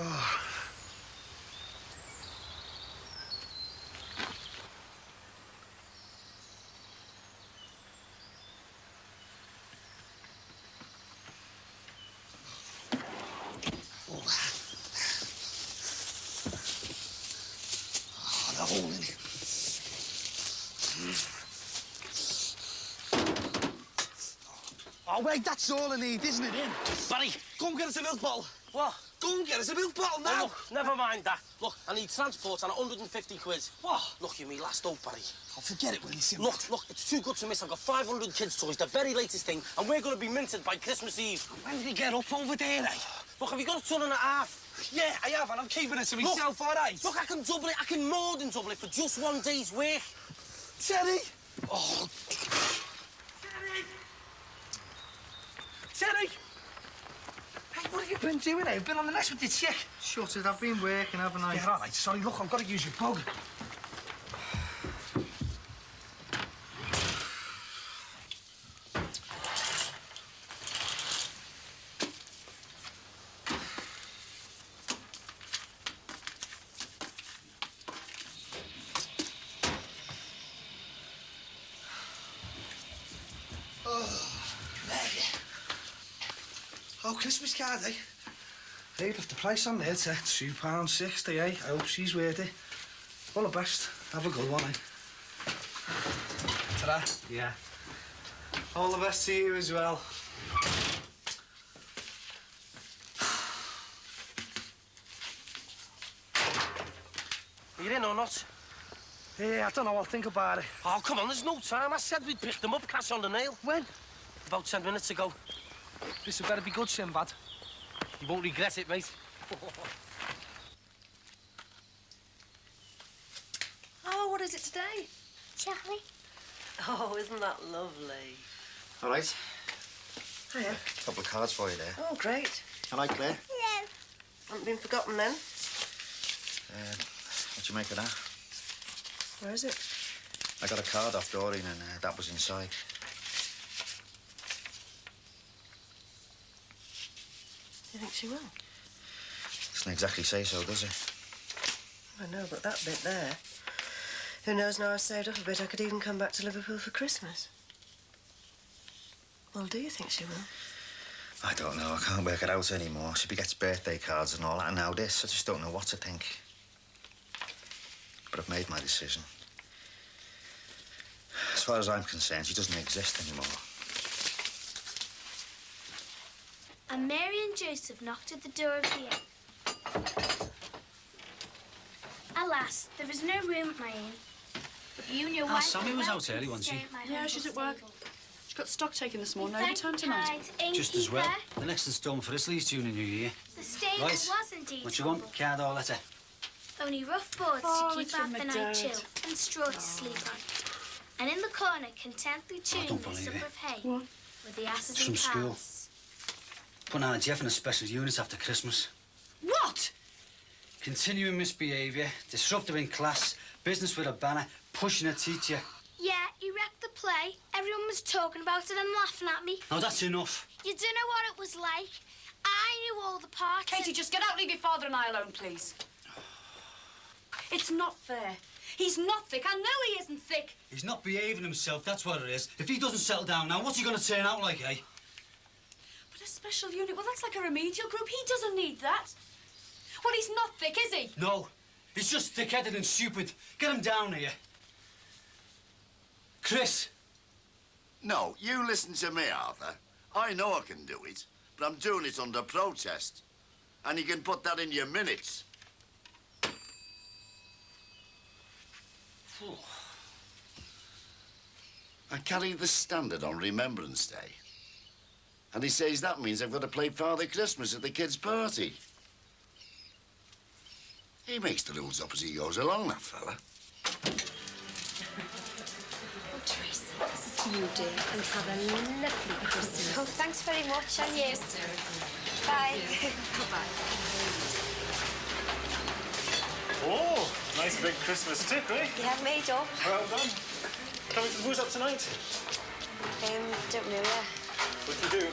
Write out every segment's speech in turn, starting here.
Oh. The hole in it. Oh, wait, that's all I need, isn't it, in? Barry! Go and get us a milk bottle. What? Go and get us a milk bottle now. Oh, look, never mind that. Look, I need transport and 150 quid. What? Look, you're me last hope, Barry. I'll forget it when you see me. Look, it's too good to miss. I've got 500 kids' toys, the very latest thing, and we're going to be minted by Christmas Eve. When did you get up over there, eh? Look, have you got a ton and a half? Yeah, I have, and I'm keeping it to myself, all right? Look, I can double it. I can more than double it for just 1 day's work. Terry! Oh. Terry! Hey, what have you been doing, eh? You've been on the nest with your chick. Shut it, I've been working, haven't I? Yeah, all right, sorry. Look, I've got to use your bug. Oh, Christmas card, eh? Hey, left the price on there to £2.60, eh? I hope she's worth it. All the best. Have a good one, eh? Ta-ra. Yeah. All the best to you as well. Are you in or not? Yeah, I don't know. I'll think about it. Oh, come on, there's no time. I said we'd pick them up, cash on the nail. When? About 10 minutes ago. This had better be good, Sinbad. You won't regret it, mate. Oh, what is it today? Charlie. Oh, isn't that lovely? All right. Hiya. A couple of cards for you there. Oh, great. All right, Claire. Hello. Haven't been forgotten then. What you make of that? Where is it? I got a card off Doreen and that was inside. Do you think she will? Doesn't exactly say so, does it? I know, but that bit there. Who knows, now I've saved up a bit, I could even come back to Liverpool for Christmas. Well, do you think she will? I don't know. I can't work it out anymore. She gets birthday cards and all that, and now this. I just don't know what to think. But I've made my decision. As far as I'm concerned, she doesn't exist anymore. And Mary and Joseph knocked at the door of the inn. Alas, there was no room at my inn. But you and your wife... Sammy was out early, wasn't she? Yeah, she's at work. She got stock taken this morning. No return tonight. Just as well. The next instalment for Isley's due in the new year. The stable Right. was indeed What you want? Card or letter? only rough boards Oh, to it's keep from out the my night dad. chill and straw to sleep on. And in the corner, contentedly chewing don't their believe supper it. of hay What? with the asses It's and from school. cows. Put on a Jeff in a special unit after Christmas. What? Continuing misbehaviour, disruptive in class, business with a banner, pushing a teacher. Yeah, he wrecked the play. Everyone was talking about it and laughing at me. Now that's enough. You don't know what it was like. I knew all the parts. Katie, just get out, leave your father and I alone, please. It's not fair. He's not thick. I know he isn't thick. He's not behaving himself, that's what it is. If he doesn't settle down now, what's he going to turn out like, eh? But a special unit, well, that's like a remedial group. He doesn't need that. Well, he's not thick, is he? No, he's just thick-headed and stupid. Get him down here. Chris. No, you listen to me, Arthur. I know I can do it, but I'm doing it under protest. And you can put that in your minutes. I carry the standard on Remembrance Day. And he says that means I've got to play Father Christmas at the kids' party. He makes the rules up as he goes along, that fella. Oh, Teresa, this is for you, dear, and have a lovely Christmas. Oh, thanks very much, and you. Bye. Bye-bye. Oh, nice big Christmas tip, eh? Yeah, made up. Well done. Coming to the booze up tonight? Don't know yet. Well, if you do,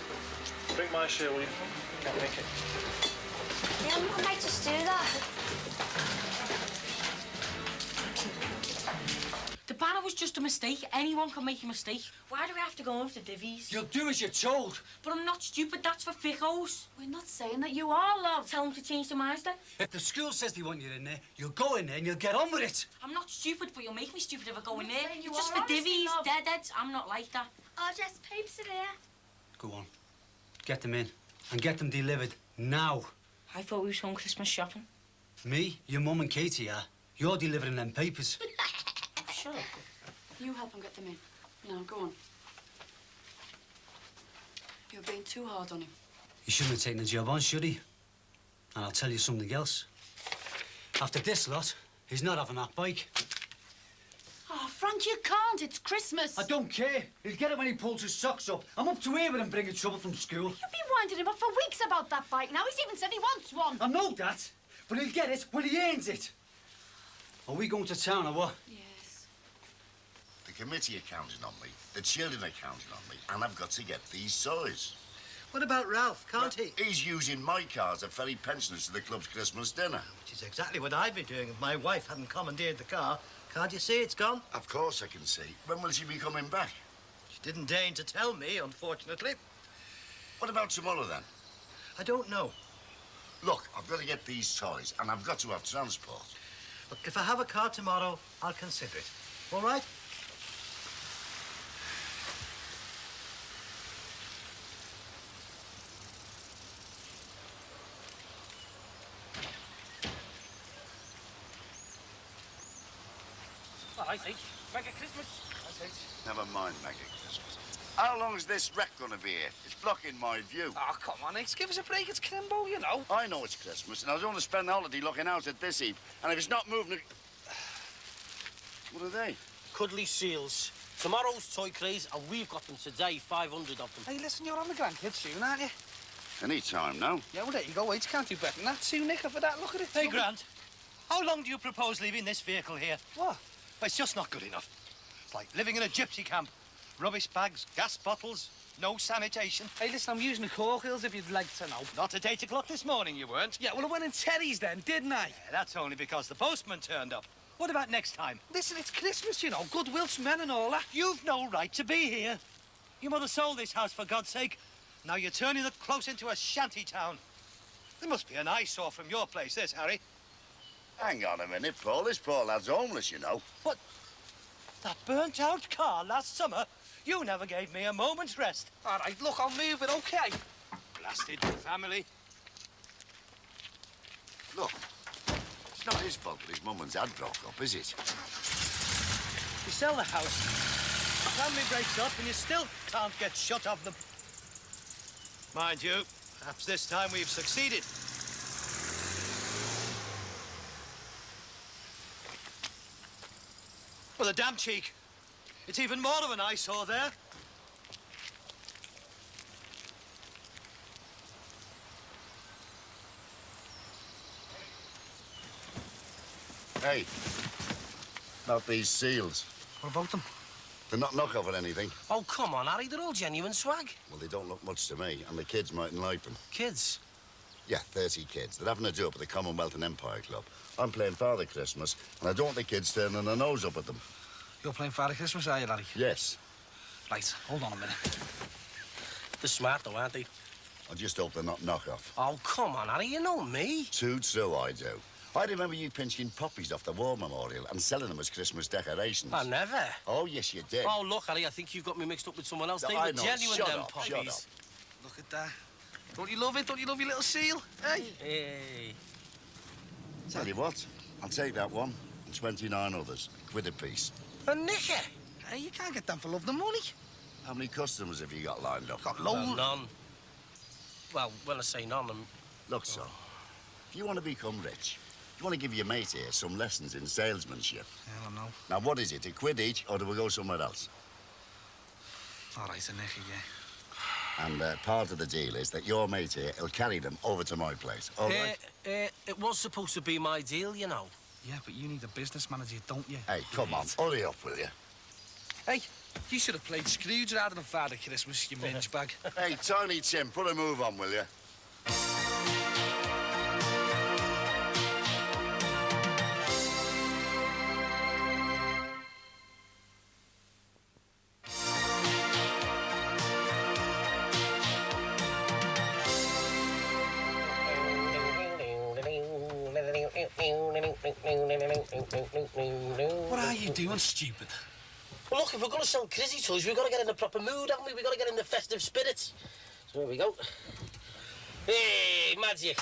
drink my share, will you? Can't make it. Yeah, I might just was just a mistake. Anyone can make a mistake. Why do we have to go after divvies? You'll do as you're told. But I'm not stupid. That's for fickos. We're not saying that you are, love. Tell them to change their minds then. If the school says they want you in there, you'll go in there and you'll get on with it. I'm not stupid, but you'll make me stupid if I go in there. saying you It's just are, for honestly, divvies, love. deadheads. I'm not like that. Oh, just papers in here. Go on. Get them in. And get them delivered now. I thought we was going Christmas shopping. Me, your mum and Katie are. You're delivering them papers. Shut up. You help him get them in. Now, go on. You're being too hard on him. He shouldn't have taken the job on, should he? And I'll tell you something else. After this lot, he's not having that bike. Oh, Frank, you can't. It's Christmas. I don't care. He'll get it when he pulls his socks up. I'm up to here with him bringing trouble from school. You've been winding him up for weeks about that bike now. He's even said he wants one. I know that, but he'll get it when he earns it. Are we going to town or what? Yes. The committee are counting on me, the children are counting on me, and I've got to get these toys. What about Ralph? Can't he? He's using my car as a ferry pensioners to the club's Christmas dinner. Which is exactly what I'd be doing if my wife hadn't commandeered the car. Can't you see it's gone? Of course I can see. When will she be coming back? She didn't deign to tell me, unfortunately. What about tomorrow, then? I don't know. Look, I've got to get these toys, and I've got to have transport. Look, if I have a car tomorrow, I'll consider it. All right? Well, I think. Make it Christmas. I think. Never mind, Mega Christmas. How long's this wreck gonna be here? It's blocking my view. Oh, come on, X, give us a break. It's Kimbo, you know. I know it's Christmas, and I don't want to spend the holiday looking out at this heap. And if it's not moving... What are they? Cuddly seals. Tomorrow's toy craze, and we've got them today, 500 of them. Hey, listen, you're on the grandkids soon, aren't you? Any time now. Yeah, well, there you go. H can't do better than that. Sue Nicker for that. Look at it. Hey, Grant, how long do you propose leaving this vehicle here? What? Well, it's just not good enough. It's like living in a gypsy camp. Rubbish bags, gas bottles, no sanitation. Hey, listen, I'm using the cork-hills if you'd like to know. Not at 8 o'clock this morning, you weren't. Yeah, well, I went in Terry's then, didn't I? Yeah, that's only because the postman turned up. What about next time? Listen, it's Christmas, you know. Goodwill to men and all that. You've no right to be here. Your mother sold this house, for God's sake. Now you're turning the close into a shanty town. There must be an eyesore from your place, this, Harry. Hang on a minute, Paul. This poor lad's homeless, you know. What? That burnt-out car last summer? You never gave me a moment's rest. All right, look, I'll move it, OK? Blasted family. Look, it's not his fault that his mum and dad broke up, is it? You sell the house, the family breaks up, and you still can't get shut of them. Mind you, perhaps this time we've succeeded. Well, the damn cheek. It's even more of an eyesore there. Hey, about these seals. What about them? They're not knockoff or anything. Oh, come on, Harry, they're all genuine swag. Well, they don't look much to me, and the kids mightn't like them. Kids. Yeah, 30 kids. They're having a do up at the Commonwealth and Empire Club. I'm playing Father Christmas, and I don't want the kids turning their nose up at them. You're playing Father Christmas, are you, laddie? Yes. Right, hold on a minute. They're smart, though, aren't they? I just hope they're not knockoff. Oh, come on, Harry, you know me. Too true, I do. I remember you pinching poppies off the war memorial and selling them as Christmas decorations. I never. Oh, yes, you did. Oh, look, Harry, I think you've got me mixed up with someone else. They I were know. genuine, Shut them up, poppies. shut up. Look at that. Don't you love it? Don't you love your little seal? Hey? Hey. Tell you what, I'll take that one and 29 others. £1 a piece. A nicker. Hey, you can't get them for love the money. How many customers have you got lined up? Got Well, loads. none. Well, when I say none, I'm... Look, son, if you want to become rich, you want to give your mate here some lessons in salesmanship. I don't know. Now, what is it, £1 each, or do we go somewhere else? All right, a nicker, yeah. And part of the deal is that your mate here will carry them over to my place, all right? It was supposed to be my deal, you know. Yeah, but you need a business manager, don't you? Hey, come on, hurry up, will you? Hey, you should have played Scrooge rather than Father Christmas, you minge bag. Hey, Tiny Tim, put a move on, will you? What are you doing, stupid? Well, look, if we're going to sell crazy toys, we've got to get in the proper mood, haven't we? We've got to get in the festive spirit. So here we go. Hey, magic.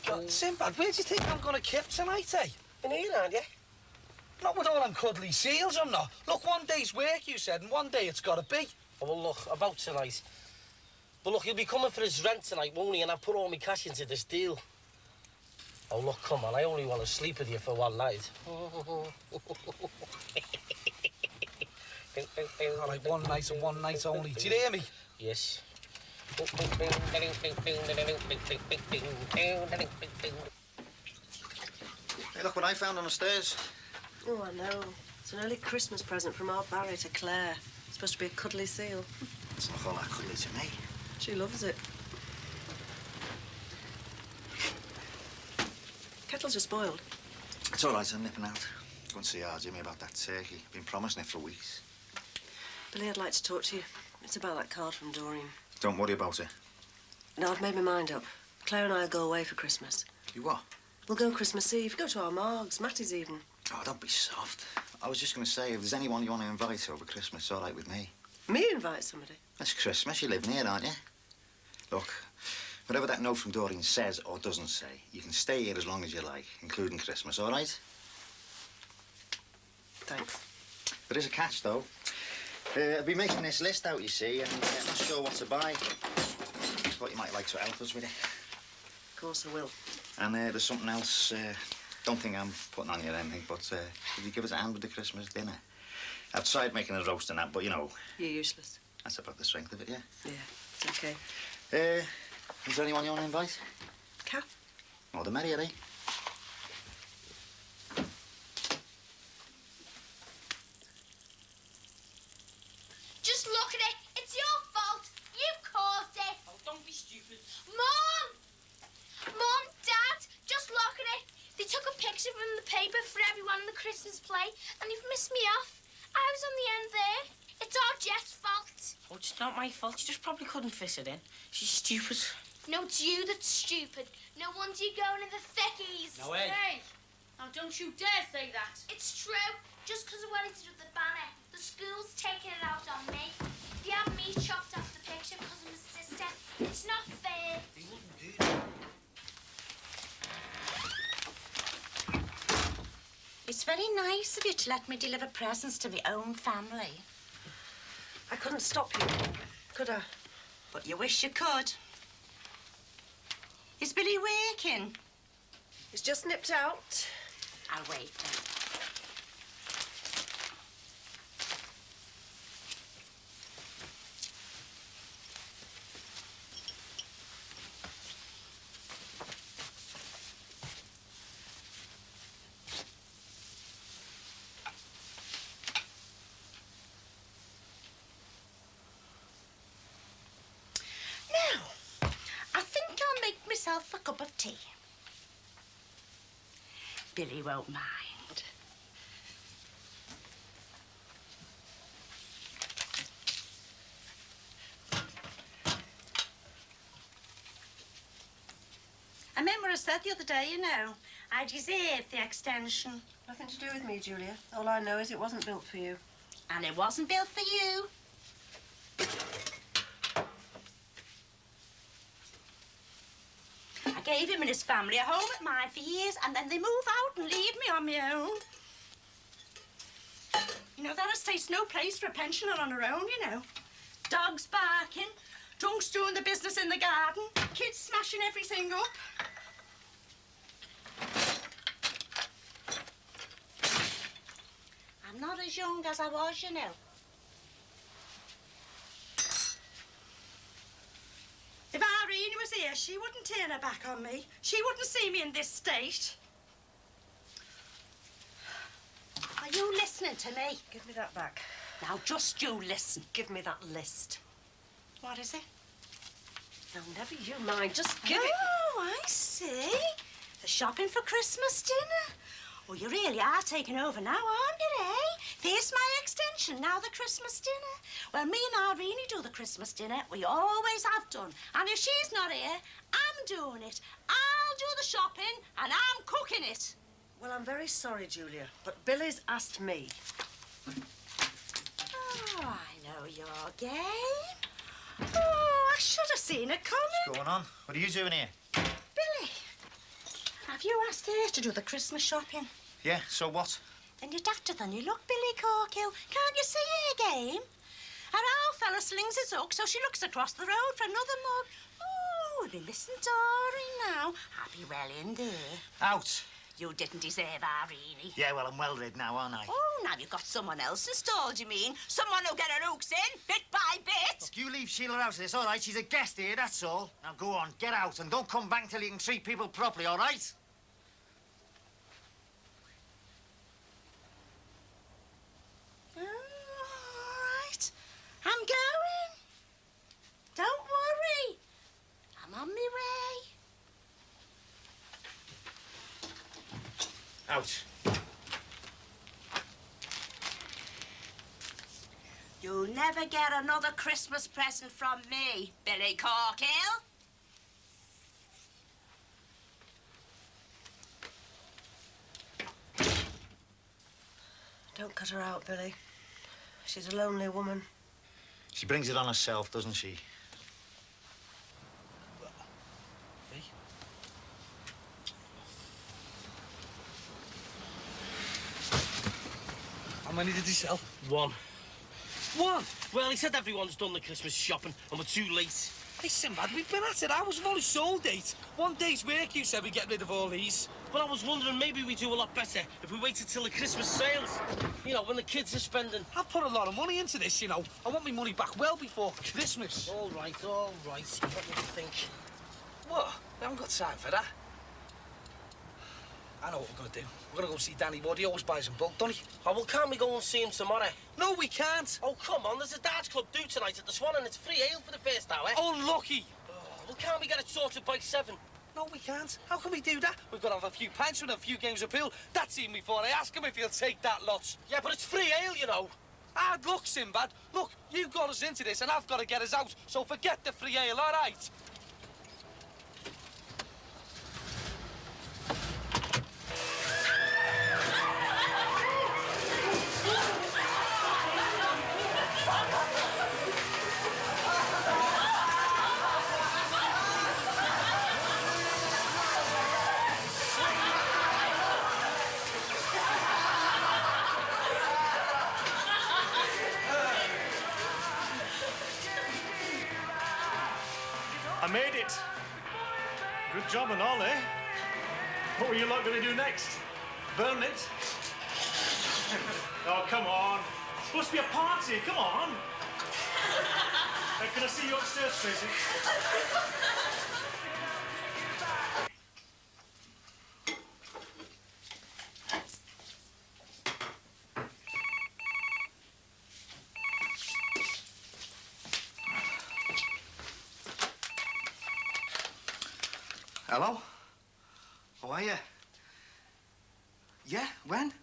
God, Sinbad, where do you think I'm going to kip tonight, eh? In here, aren't you? Not with all them cuddly seals, I'm not. Look, one day's work, you said, and one day it's got to be. Oh, well, look, about tonight. But look, he'll be coming for his rent tonight, won't he? And I've put all my cash into this deal. Oh, look, come on, I only want to sleep with you for one night. All right, one night and one night only. Do you hear me? Yes. Hey, look what I found on the stairs. Oh, I know. It's an early Christmas present from Aunt Barry to Claire. It's supposed to be a cuddly seal. It's not all that cuddly to me. She loves it. Kettles are spoiled. It's all right, I'm nipping out. Go and see our Jimmy about that turkey. Been promising it for weeks. Billy, I'd like to talk to you. It's about that card from Doreen. Don't worry about it. No, I've made my mind up. Claire and I'll go away for Christmas. You what? We'll go Christmas Eve, go to our Margs, Matty's even. Oh, don't be soft. I was just going to say, if there's anyone you want to invite over Christmas, it's all right with me. Me invite somebody? It's Christmas, you live near, aren't you? Look, whatever that note from Doreen says or doesn't say, you can stay here as long as you like, including Christmas, all right? Thanks. There is a catch, though. I'll be making this list out, you see, and I'm not sure what to buy. Thought you might like to help us with it. Of course I will. And there's something else. Don't think I'm putting on you or anything, but could you give us a hand with the Christmas dinner? I've tried making a roast and that, but, you know... You're useless. That's about the strength of it, yeah? Yeah, it's okay. Is there anyone you want to invite? Kath? More the merrier, eh? Just look at it. It's your fault. You caused it. Oh, don't be stupid. Mum! Mum, Dad, just look at it. They took a picture from the paper for everyone in the Christmas play, and they've missed me off. I was on the end there. It's our Jet's fault. Oh, it's not my fault. She just probably couldn't fit it in. She's stupid. No, it's you that's stupid. No wonder you're going in the thickies. No way. Hey, now don't you dare say that. It's true. Just because I wanted to do the banner, the school's taking it out on me. They have me chopped off the picture because I'm a sister. It's not fair. They wouldn't do that. It's very nice of you to let me deliver presents to my own family. I couldn't stop you, could I? But you wish you could. Is Billy working? He's just nipped out. I'll wait then. Myself a cup of tea. Billy won't mind. I remember I said the other day, you know, I deserve the extension. Nothing to do with me, Julia. All I know is it wasn't built for you. And it wasn't built for you. I gave him and his family a home at mine for years, and then they move out and leave me on my own. You know, that estate's no place for a pensioner on her own, you know. Dogs barking, drunks doing the business in the garden, kids smashing everything up. I'm not as young as I was, you know. If Irene was here, she wouldn't turn her back on me. She wouldn't see me in this state. Are you listening to me? Give me that back. Now, just you listen. Give me that list. What is it? Now, never you mind. Just give it. Oh, I see. The shopping for Christmas dinner. Oh, you really are taking over now, aren't you, eh? There's my extension. pension, now the Christmas dinner. Well, me and Irene do the Christmas dinner. We always have done. And if she's not here, I'm doing it. I'll do the shopping and I'm cooking it. Well, I'm very sorry, Julia, but Billy's asked me. Oh, I know your game. Oh, I should have seen it coming. What's going on? What are you doing here? Billy, have you asked her to do the Christmas shopping? Yeah, so what? And you're daft than you look, Billy Corkill. Can't you see her game? Her old fella slings his hook, so she looks across the road for another mug. Oh, be listen, darling, now. I'll be well in there. Out. You didn't deserve Irene. Yeah, well, I'm well rid now, aren't I? Oh, now you've got someone else installed, you mean? Someone who'll get her hooks in, bit by bit. Look, you leave Sheila out of this, all right? She's a guest here, that's all. Now go on, get out, and don't come back till you can treat people properly, all right? Oh, all right. I'm going. Don't worry. I'm on my way. Out. You'll never get another Christmas present from me, Billy Corkill. Don't cut her out, Billy. She's a lonely woman. She brings it on herself, doesn't she? How many did he sell? One. One? Well, he said everyone's done the Christmas shopping and we're too late. Hey, Sinbad, we've been at it hours. We've only sold 8. 1 day's work, you said we get rid of all these. But I was wondering maybe we do a lot better if we waited till the Christmas sales. You know, when the kids are spending. I've put a lot of money into this, you know. I want my money back well before Christmas. All right, all right. What do you think? What? I haven't got time for that. I know what we're going to do. We're going to go see Danny Wood. He always buys in bulk, don't he? Oh, well, can't we go and see him tomorrow? No, we can't. Oh, come on. There's a darts club due tonight at the Swan and it's free ale for the first hour. Oh, lucky. Oh, well, can't we get it sorted by 7? No, we can't. How can we do that? We've got to have a few pints and a few games of pool. That's even before I ask him if he'll take that lot. Yeah, but it's free ale, you know. Ah, look, Sinbad. Look, you got us into this and I've got to get us out. So forget the free ale, all right? I made it. Good job and all, eh? What were you lot going to do next? Burn it? Oh, come on. It's supposed to be a party. Come on. Can I see you upstairs, Tracy? Hello? How are you? Yeah, when?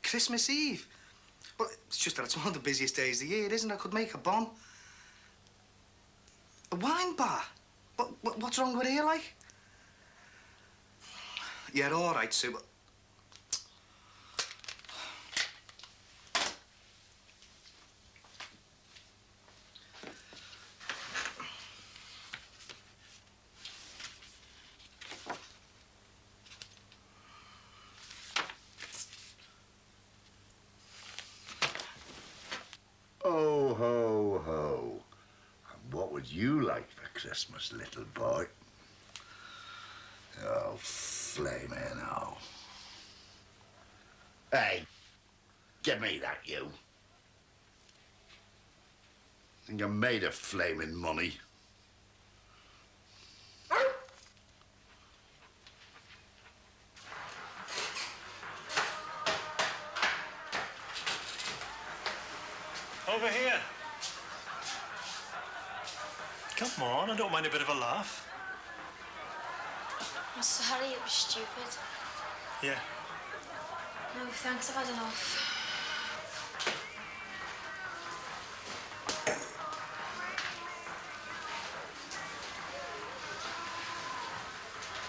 Christmas Eve. Well, it's just that it's one of the busiest days of the year, isn't it? I could make a bomb. A wine bar? What's wrong with here, like? Yeah, all right, Sue, but... Ho, ho, ho. And what would you like for Christmas, little boy? Oh, flaming hell. Hey, give me that, you. And you're made of flaming money. Over here. Come on, I don't mind a bit of a laugh. I'm sorry, it was stupid. Yeah. No, thanks, I've had enough.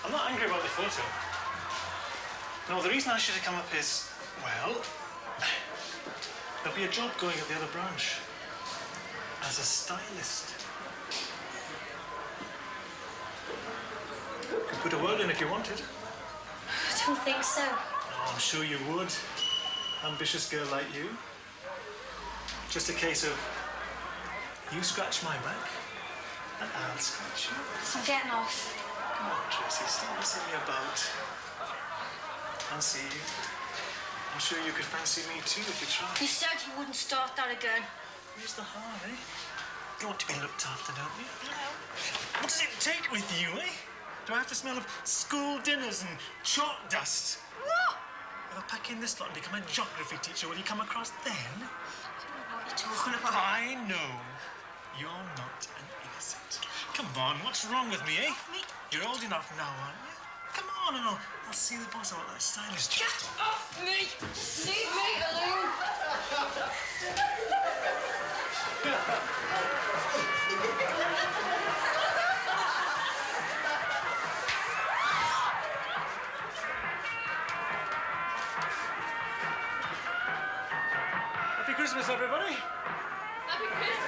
I'm not angry about the photo. No, the reason I should have come up is, well, there'll be a job going at the other branch as a stylist. Could put a word in if you wanted. I don't think so. Oh, I'm sure you would. Ambitious girl like you. Just a case of you scratch my back and I'll scratch yours. I'm getting off. Come on, Tracy, stop messing me about. Fancy you. I'm sure you could fancy me too if you tried. You said you wouldn't start that again. Where's the harm, eh? You want to be looked after, don't you? No. What does it take with you, eh? Do I have to smell of school dinners and chalk dust? What? If I pack in this lot and become a geography teacher, will you come across then? I don't know what you're talking about. I know. You're not an innocent. Come on, what's wrong with me, eh? You're old enough now, aren't you? Come on, and I'll see the boss about that stylist job. Get off me! Leave me alone! Happy Christmas, everybody. Happy Christmas!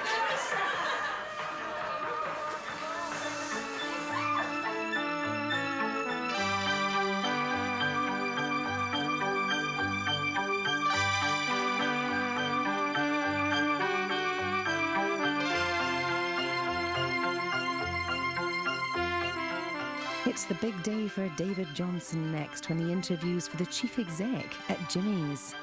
It's the big day for David Johnson next when he interviews for the chief exec at Jimmy's.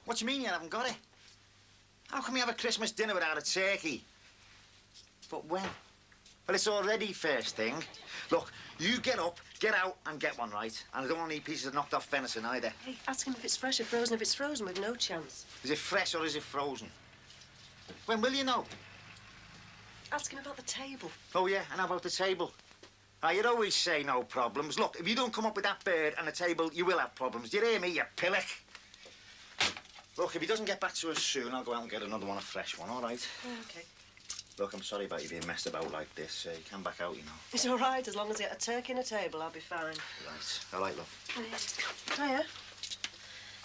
What do you mean you haven't got it? How come you have a Christmas dinner without a turkey? But when? Well, it's already first thing. Look, you get up, get out and get one, right? And I don't want any pieces of knocked off venison either. Hey, ask him if it's fresh or frozen. If it's frozen, we've no chance. Is it fresh or is it frozen? When will you know? Ask him about the table. Oh, yeah, and how about the table? You'd always say no problems. Look, if you don't come up with that bird and the table, you will have problems. Do you hear me, you pillock? Look, if he doesn't get back to us soon, I'll go out and get another one, a fresh one, all right? OK. Look, I'm sorry about you being messed about like this. You come back out, you know. It's all right. As long as I get a turkey and a table, I'll be fine. Right. All right, love. Hiya.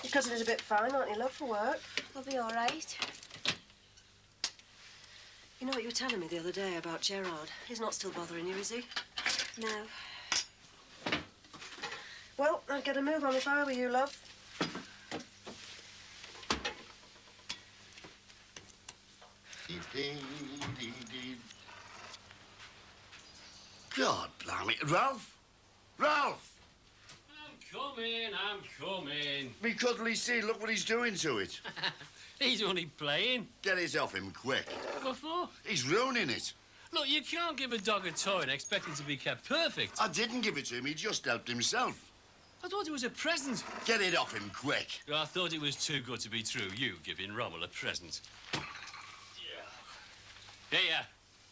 Your cousin is a bit fine, aren't you, love, for work? I'll be all right. You know what you were telling me the other day about Gerard? He's not still bothering you, is he? No. Well, I'd get a move on if I were you, love. God blimey. Ralph? Ralph! I'm coming. Me cuddly see, look what he's doing to it. He's only playing. Get it off him quick. What for? He's ruining it. Look, you can't give a dog a toy and expect it to be kept perfect. I didn't give it to him, he just helped himself. I thought it was a present. Get it off him quick. I thought it was too good to be true. You giving Rommel a present. Here,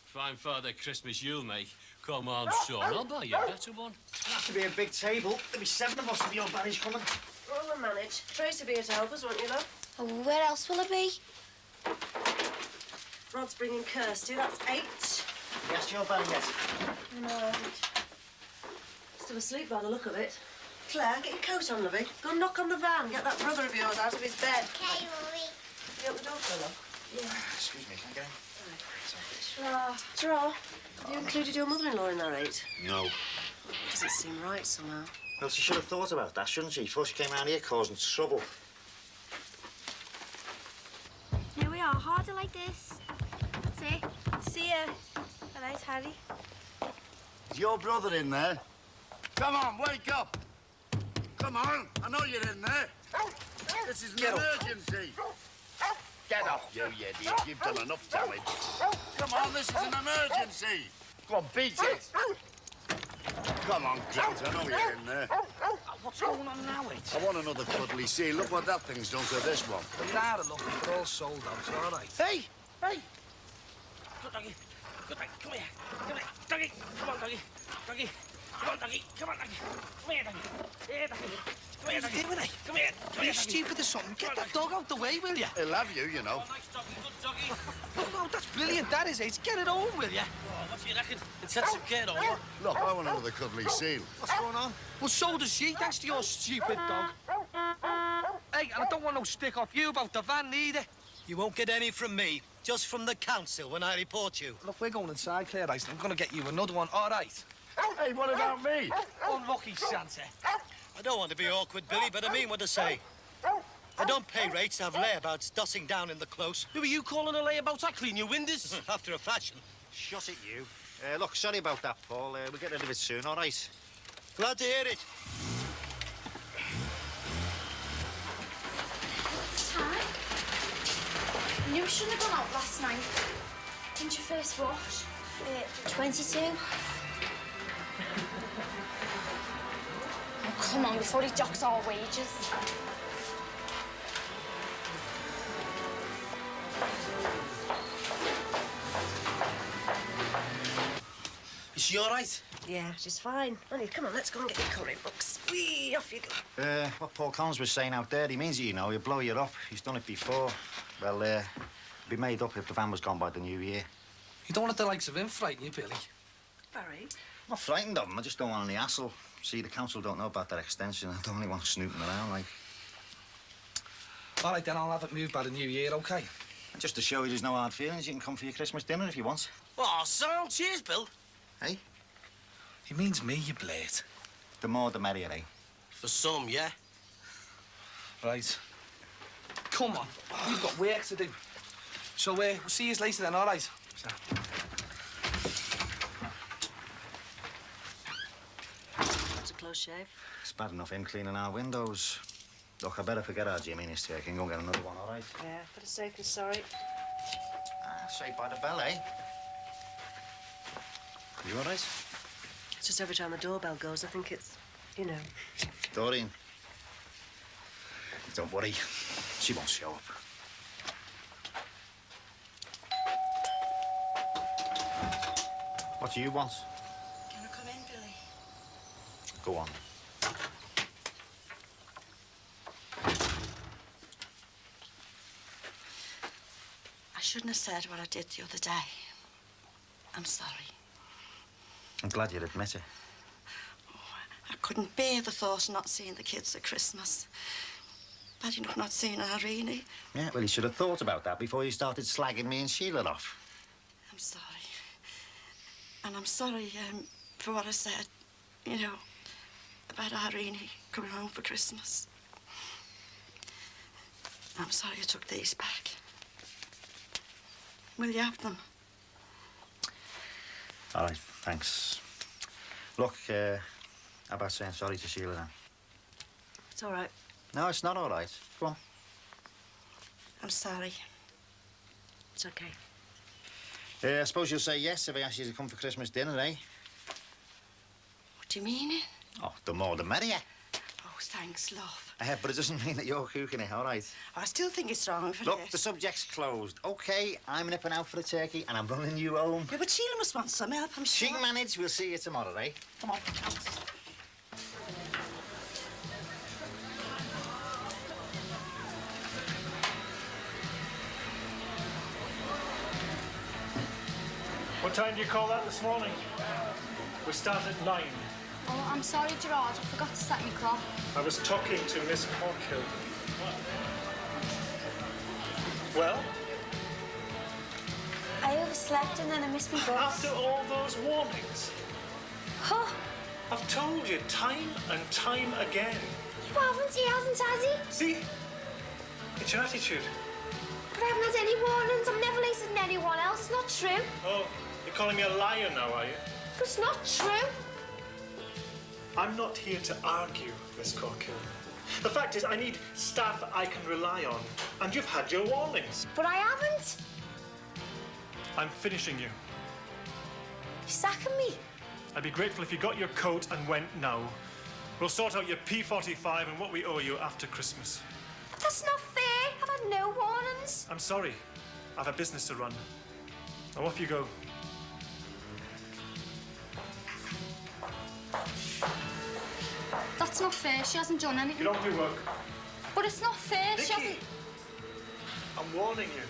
fine Father Christmas you'll make. Come on, son, I'll buy you a better one. It'll have to be a big table. There'll be 7 of us if your Barry's coming. We'll manage. Trace will be here to help us, won't you, love? Oh, where else will it be? Rod's bringing Kirsty. That's 8. Yes, your Barry yet? No. Still asleep by the look of it. Claire, get your coat on, lovey. Go and knock on the van. Get that brother of yours out of his bed. Okay, Mummy. You open the door for her, love? Yeah. Excuse me, can I get in? Draw. Have you included your mother-in-law in that 8? No. Doesn't seem right somehow. Well, she should have thought about that, shouldn't she? Before she came round here causing trouble. Here we are, harder like this. That's it. See ya. All right, Harry. Is your brother in there? Come on, wake up. Come on, I know you're in there. This is an emergency. Get up, you idiot. You've done enough damage. Come on, this is an emergency. Go on, beat it. Come on, Grant, I know you're in there. What's going on now, mate? I want another cuddly seal. Look what that thing's done to this one. You're out of luck. It's all sold out, all right. Hey! Good doggy. Good doggy. Come here. Come here. Doggy. Come on, doggy. Doggy. Come on, doggy. Come on, doggy. Come here, doggy. Here, doggy. Come here, doggy. What are you doing, eh? Come here. Are you stupid or something? Get that dog out the way, will you? He'll have you, you know. Oh, nice doggy. Good doggy. Oh, that's brilliant. That is it. Get it on, will you? Oh, what do you reckon? It sets some kid over. Look, I want another cuddly seal. What's going on? Well, so does she, thanks to your stupid dog. Hey, and I don't want no stick off you about the van, neither. You won't get any from me, just from the council when I report you. Look, we're going inside, Claire, right? I'm going to get you another one, all right? Hey, what about me? Unlucky Santa. I don't want to be awkward, Billy, but I mean what I say. I don't pay rates to have layabouts dossing down in the close. Who are you calling a layabout? I clean your windows. After a fashion. Shut it, you. Look, sorry about that, Paul. We'll get rid of it soon, all right? Glad to hear it. Hi. I knew we shouldn't have gone out last night. When's your first wash? 22. Oh, come on, before he docks our wages. Is she all right? Yeah, she's fine. Honey, come on, let's go and get your colouring books. Whee, off you go. What Paul Collins was saying out there, he means it, you know. He'll blow you up. He's done it before. Well, be made up if the van was gone by the new year. You don't want the likes of him frighten you, Billy. Barry? I'm not frightened of him. I just don't want any hassle. See, the council don't know about that extension. I don't really want snooping around, like. All right, then I'll have it moved by the new year, OK? Just to show you there's no hard feelings, you can come for your Christmas dinner if you want. Oh, sound. Cheers, Bill. Hey? He means me, you blade. The more the merrier, eh? For some, yeah. Right. Come on. We've got work to do. So, we'll see you later then, all right? That's a close shave. It's bad enough him cleaning our windows. Look, I better forget our Jimmy this I can go and get another one, all right? Yeah, better safe than sorry. Straight by the bell, eh? You all right? It's just every time the doorbell goes, I think it's, you know. Doreen. Don't worry. She won't show up. What do you want? Can I come in, Billy? Go on. I shouldn't have said what I did the other day. I'm sorry. I'm glad you'd admit it. I couldn't bear the thought of not seeing the kids at Christmas. Bad enough not seeing Irene. Yeah, well, you should have thought about that before you started slagging me and Sheila off. I'm sorry. And I'm sorry for what I said, you know, about Irene coming home for Christmas. I'm sorry I took these back. Will you have them? All right, thanks. Look, how about saying sorry to Sheila then? It's all right. No, it's not all right. Go on. I'm sorry. It's OK. I suppose you'll say yes if I ask you to come for Christmas dinner, eh? What do you mean? Oh, the more the merrier. Oh, thanks, love. But it doesn't mean that you're cooking it, all right? I still think it's wrong for Look, this. the subject's closed. OK, I'm nipping out for the turkey and I'm running you home. Yeah, but Sheila must want some help, I'm She sure. can manage. We'll see you tomorrow, eh? Come on. What time do you call that this morning? We start at 9. Oh, I'm sorry, Gerard. I forgot to set my clock. I was talking to Miss Corkill. Well? I overslept and then I missed my bus. After all those warnings? Huh? I've told you time and time again. You haven't, he hasn't, has he? See? It's your attitude. But I haven't had any warnings. I'm never later than anyone else. It's not true. Oh, you're calling me a liar now, are you? But it's not true. I'm not here to argue, Miss Corkill. The fact is, I need staff I can rely on. And you've had your warnings. But I haven't. I'm finishing you. You're sacking me. I'd be grateful if you got your coat and went now. We'll sort out your P45 and what we owe you after Christmas. But that's not fair. I've had no warnings. I'm sorry. I've a business to run. Now off you go. That's not fair. She hasn't done anything. Get on with your work. But it's not fair. She hasn't... Nicky! I'm warning you.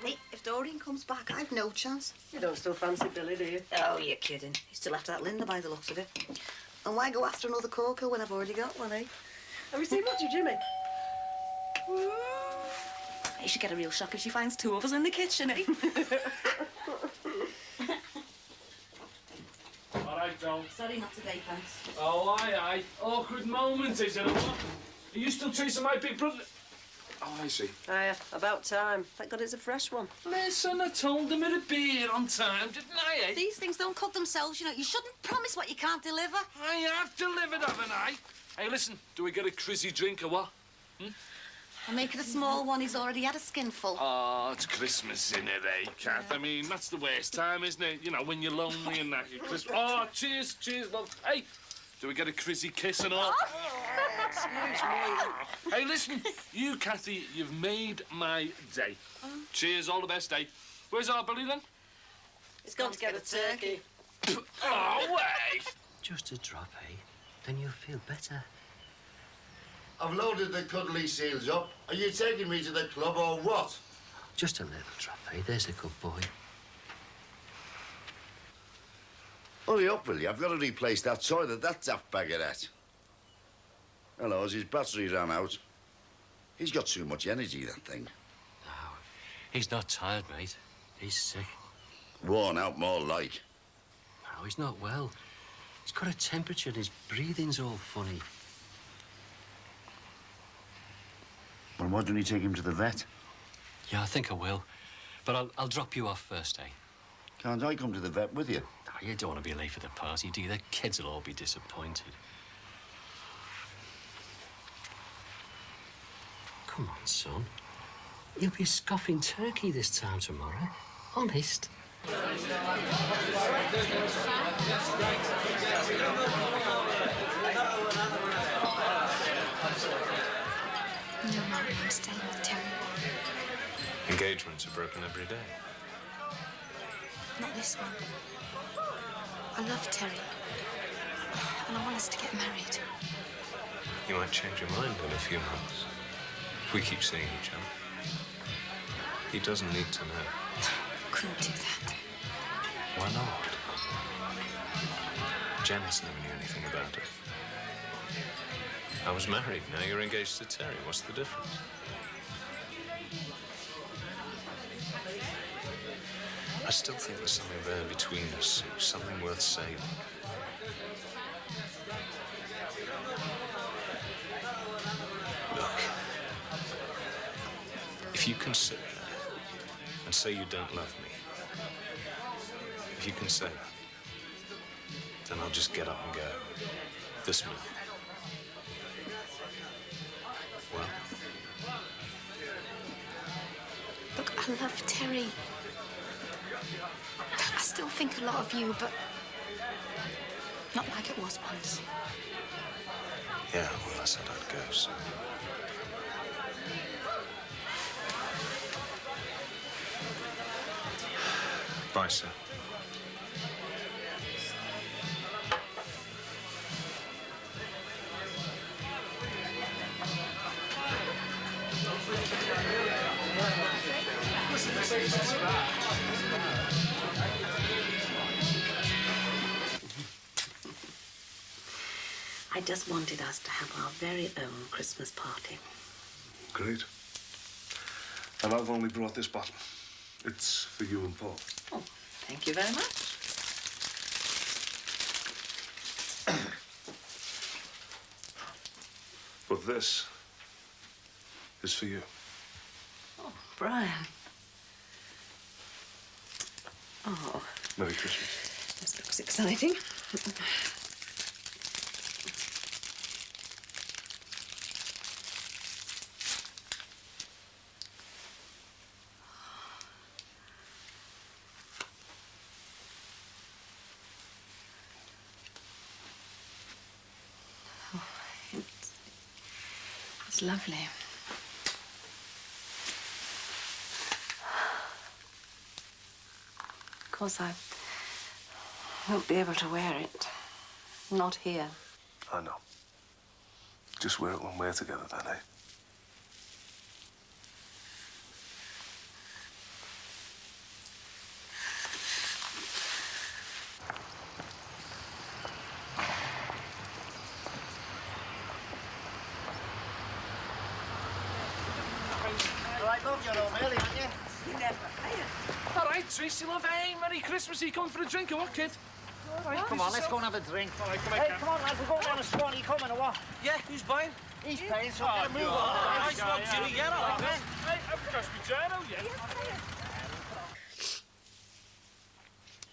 Hey, if Doreen comes back, I've no chance. You don't still fancy Billy, do you? Oh, you're kidding. He's still after that Linda by the looks of it. And why go after another corker when I've already got one, eh? Have you seen much of Jimmy? You should get a real shock if she finds two of us in the kitchen, eh? All right, Joe. Sorry, not today, thanks. Oh, aye. Awkward moment, is it? Are you still chasing my big brother? Oh, I see. Aye, about time. Thank God it's a fresh one. Listen, I told them it'd be here on time, didn't I, eh? These things don't cut themselves, you know. You shouldn't promise what you can't deliver. I have delivered, haven't I? Hey, listen, do we get a Chrissy drink or what? I'll make it a small one. He's already had a skinful. Oh, it's Christmas in it, eh, Kath? I mean, that's the worst time, isn't it? You know, when you're lonely and that. Christmas. Oh, cheers, love. Hey, do we get a Chrissy kiss and all? Excuse me. Hey, listen, you, Kathy, you've made my day. Cheers, all the best, eh? Where's our Billy, then? He's gone to get a turkey. Oh, wait! Just a drop, eh? Then you'll feel better. I've loaded the cuddly seals up. Are you taking me to the club or what? Just a little drop, eh? There's a good boy. Hurry up, will you? I've got to replace that toilet, that daft baggerette. Hello, his battery ran out. He's got too much energy, that thing. No, he's not tired, mate. He's sick. Worn out more like. No, he's not well. He's got a temperature and his breathing's all funny. Well, why don't you take him to the vet? Yeah, I think I will. But I'll drop you off first, eh? Can't I come to the vet with you? No, you don't want to be late for the party, do you? The kids will all be disappointed. Come on, son. You'll be scoffing turkey this time tomorrow. Honest. No, Mum, I'm staying with Terry. Engagements are broken every day. Not this one. I love Terry. And I want us to get married. You might change your mind in a few months. If we keep seeing each other. He doesn't need to know. Couldn't do that. Why not? Janice never knew anything about it. I was married, now you're engaged to Terry. What's the difference? I still think there's something there between us, something worth saving. Look, If you can sit there and say you don't love me, if you can say that, then I'll just get up and go. This minute. Well? Look, I love Terry. I still think a lot of you, but not like it was once. Yeah, well, I said I'd go, so... Bye, sir. I just wanted us to have our very own Christmas party. Great. And I've only brought this bottle. It's for you and Paul. Oh, thank you very much. But this is for you. Oh, Brian. Oh. Merry Christmas. This looks exciting. It's lovely. Of course, I won't be able to wear it. Not here. I know. Just wear it when we're together then, eh? Right, love, you're home early, aren't you? You never. All right, Tracy, love. Hey, Merry Christmas. Are you coming for a drink or what, kid? All right, Come on, let's go and have a drink. All right, come Hey, come on, lads, we're going down a swan. Are you coming or what? Yeah, who's buying? He's paying, so Oh, get a move God. on. Nice one, Jimmy. Yeah, I like that. Hey, I've got me journal, yeah.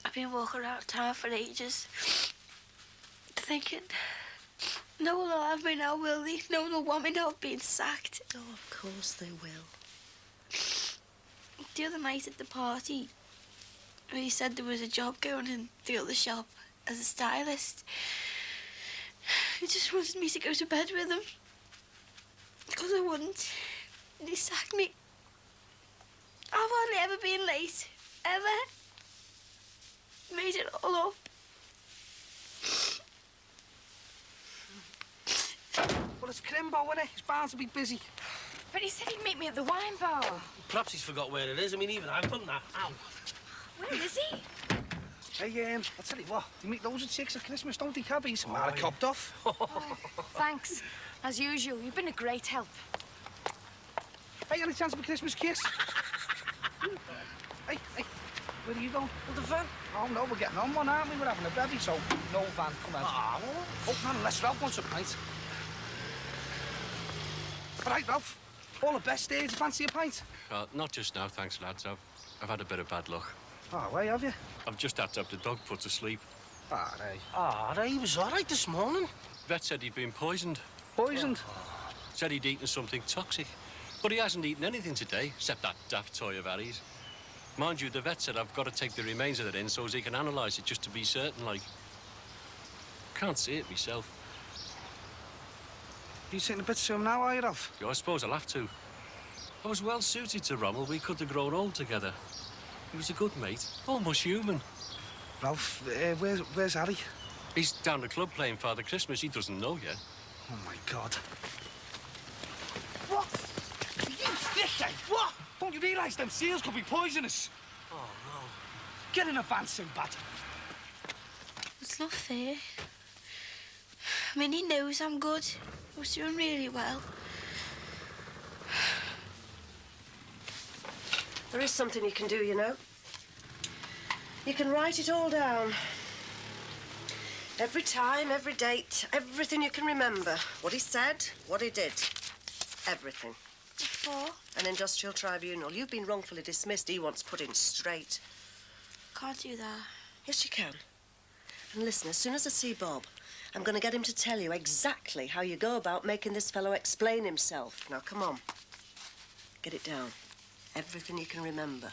I've been walking around town for ages, thinking, no one will have me now, will they? No one will want me now, I've been sacked. Oh, of course they will. The other night at the party, he said there was a job going in the other shop as a stylist. He just wanted me to go to bed with him, because I wouldn't. And he sacked me. I've hardly ever been late, ever. Made it all up. Well, it's Crimbo, isn't it? He's bound to be busy. But he said he'd meet me at the wine bar. Perhaps he's forgot where it is. I mean, even I've done that. Ow. Where is he? Hey, I'll tell you what, you meet loads of chicks at Christmas, don't they, cabbies? Oh, I copped off. Thanks. As usual, you've been a great help. Hey, any chance of a Christmas kiss? Hey, where are you going? With the van? Oh, no, we're getting on one, aren't we? We're having a bevy, so no van, come on. Oh, not unless Ralph wants a pint. All right, Ralph. All the best, dear. Do you fancy a pint? Not just now, thanks, lads. I've had a bit of bad luck. Oh, why have you? I've just had to have the dog put to sleep. Ah, Ray. Ah, Ray, he was all right this morning. Vet said he'd been poisoned. Poisoned? Said he'd eaten something toxic. But he hasn't eaten anything today, except that daft toy of Harry's. Mind you, the vet said I've got to take the remains of it in so as he can analyse it just to be certain, like. Can't see it myself. You sitting a bit soon now, are you, Ralph? Yeah, I suppose I'll have to. I was well suited to Rommel. We could have grown old together. He was a good mate, almost human. Ralph, where's Harry? He's down the club playing Father Christmas. He doesn't know yet. Oh, my God. What? You dickhead! What? Don't you realise them seals could be poisonous? Oh, no. Get in a van, Sinbad. It's not fair. I mean, he knows I'm good. I was doing really well. There is something you can do, you know. You can write it all down. Every time, every date, everything you can remember. What he said, what he did. Everything. for? An industrial tribunal. You've been wrongfully dismissed. He wants put in straight. Can't do that. Yes, you can. And listen, as soon as I see Bob, I'm going to get him to tell you exactly how you go about making this fellow explain himself. Now, come on. Get it down. Everything you can remember.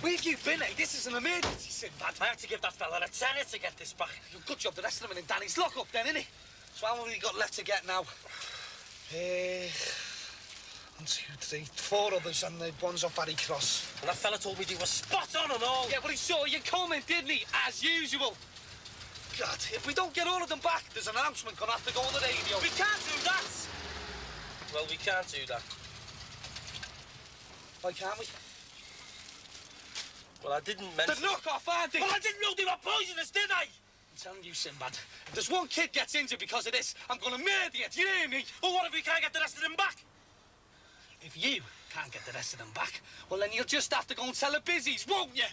Where have you been, eh? This is an emergency, Sinbad. I had to give that fella a tenner to get this back. Good job the rest of them are in Danny's lock-up then, innit? So how long have we got left to get now? 1, 2, 3, 4 others and the ones off Barry Cross. And that fella told me they were spot on and all. Yeah, but he saw you coming, didn't he? As usual. God, if we don't get all of them back, there's an announcement gonna have to go on the radio. We can't do that. Well, we can't do that. Why can't we? Well, I didn't mention... The knock-off, aren't they? Well, I didn't know they were poisonous, did I? I'm telling you, Sinbad, if there's one kid gets injured because of this, I'm gonna murder you, do you hear me? Well, what if we can't get the rest of them back? If you can't get the rest of them back, well, then you'll just have to go and tell the busies, won't you?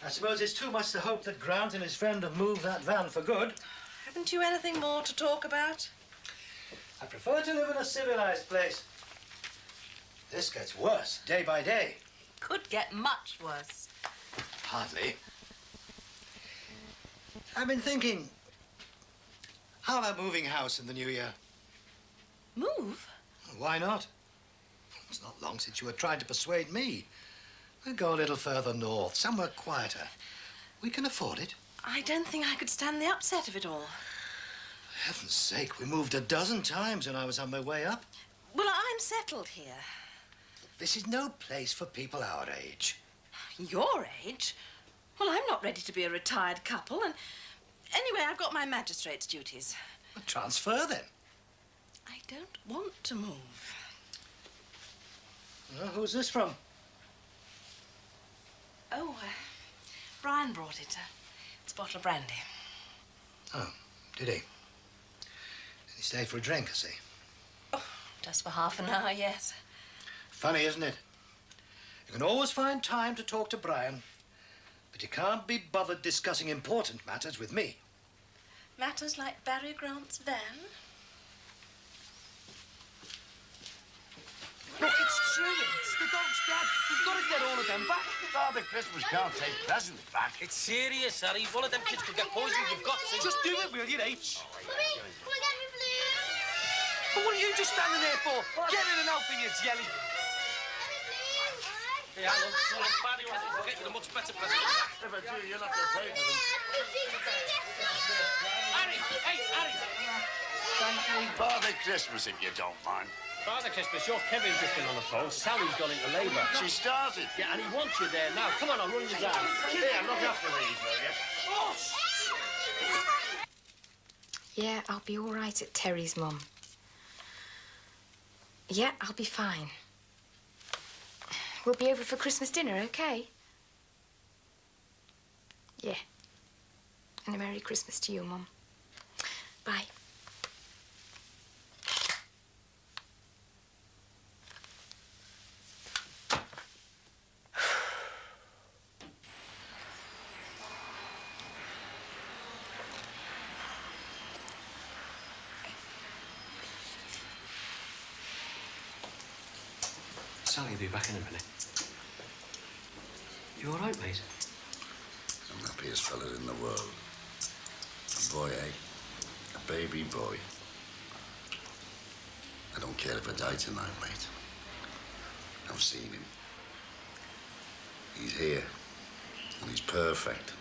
I suppose it's too much to hope that Grant and his friend have moved that van for good. Haven't you anything more to talk about? I prefer to live in a civilized place. This gets worse, day by day. Could get much worse. Hardly. I've been thinking, how about moving house in the new year? Move? Why not? It's not long since you were trying to persuade me. We'll go a little further north, somewhere quieter. We can afford it. I don't think I could stand the upset of it all. For heaven's sake, we moved 12 times when I was on my way up. Well, I'm settled here. This is no place for people our age. Your age? Well, I'm not ready to be a retired couple, and anyway, I've got my magistrate's duties. Well, transfer then. I don't want to move. Well, who's this from? Oh, Brian brought it. It's a bottle of brandy. Oh, did he? Did he stay for a drink, I see? Oh, just for half an hour, yes. Funny, isn't it? You can always find time to talk to Brian, but you can't be bothered discussing important matters with me. Matters like Barry Grant's van? Look, it's true. It's the dog's dad. We've got to get all of them back. Father Christmas can't take presents back. It's serious, Harry. One of them kids could get poisoned. You've got to. Just do it, will you, H? Mummy, come and get me blue. But what are you just standing there for? Get in and out for your jelly. Hey, Alan, so if Barry wants to get you a much better present. If I do, you're not going to pay for them. Harry! Hey, Harry! Thank you, Father Christmas, if you don't mind. Father Christmas, your Kevin's just been on the phone. Sally's gone into labour. She started. Yeah, and he wants you there now. Come on, I'll run you down. Here, look after these, will you? Yeah, I'll be all right at Terry's, Mum. Yeah, I'll be fine. We'll be over for Christmas dinner, OK? Yeah. And a Merry Christmas to you, Mum. Bye. Sally will be back in a minute. You all right, mate? I'm the happiest fella in the world. A boy, eh? A baby boy. I don't care if I die tonight, mate. I've seen him. He's here, and he's perfect.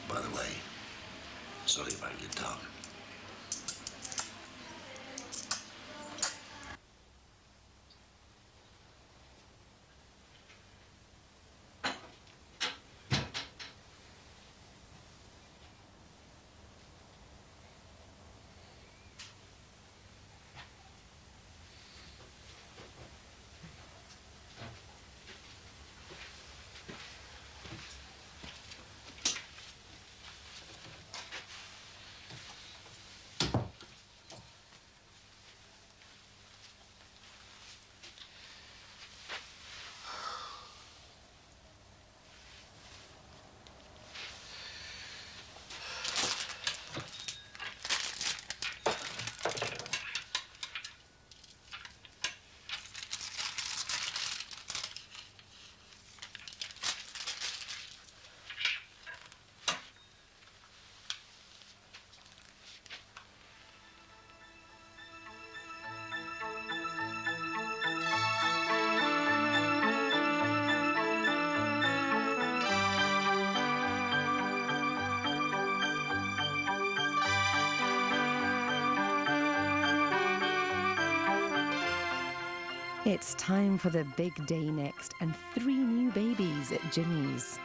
By the way, sorry about your dog. It's time for the big day next, and 3 new babies at Jimmy's.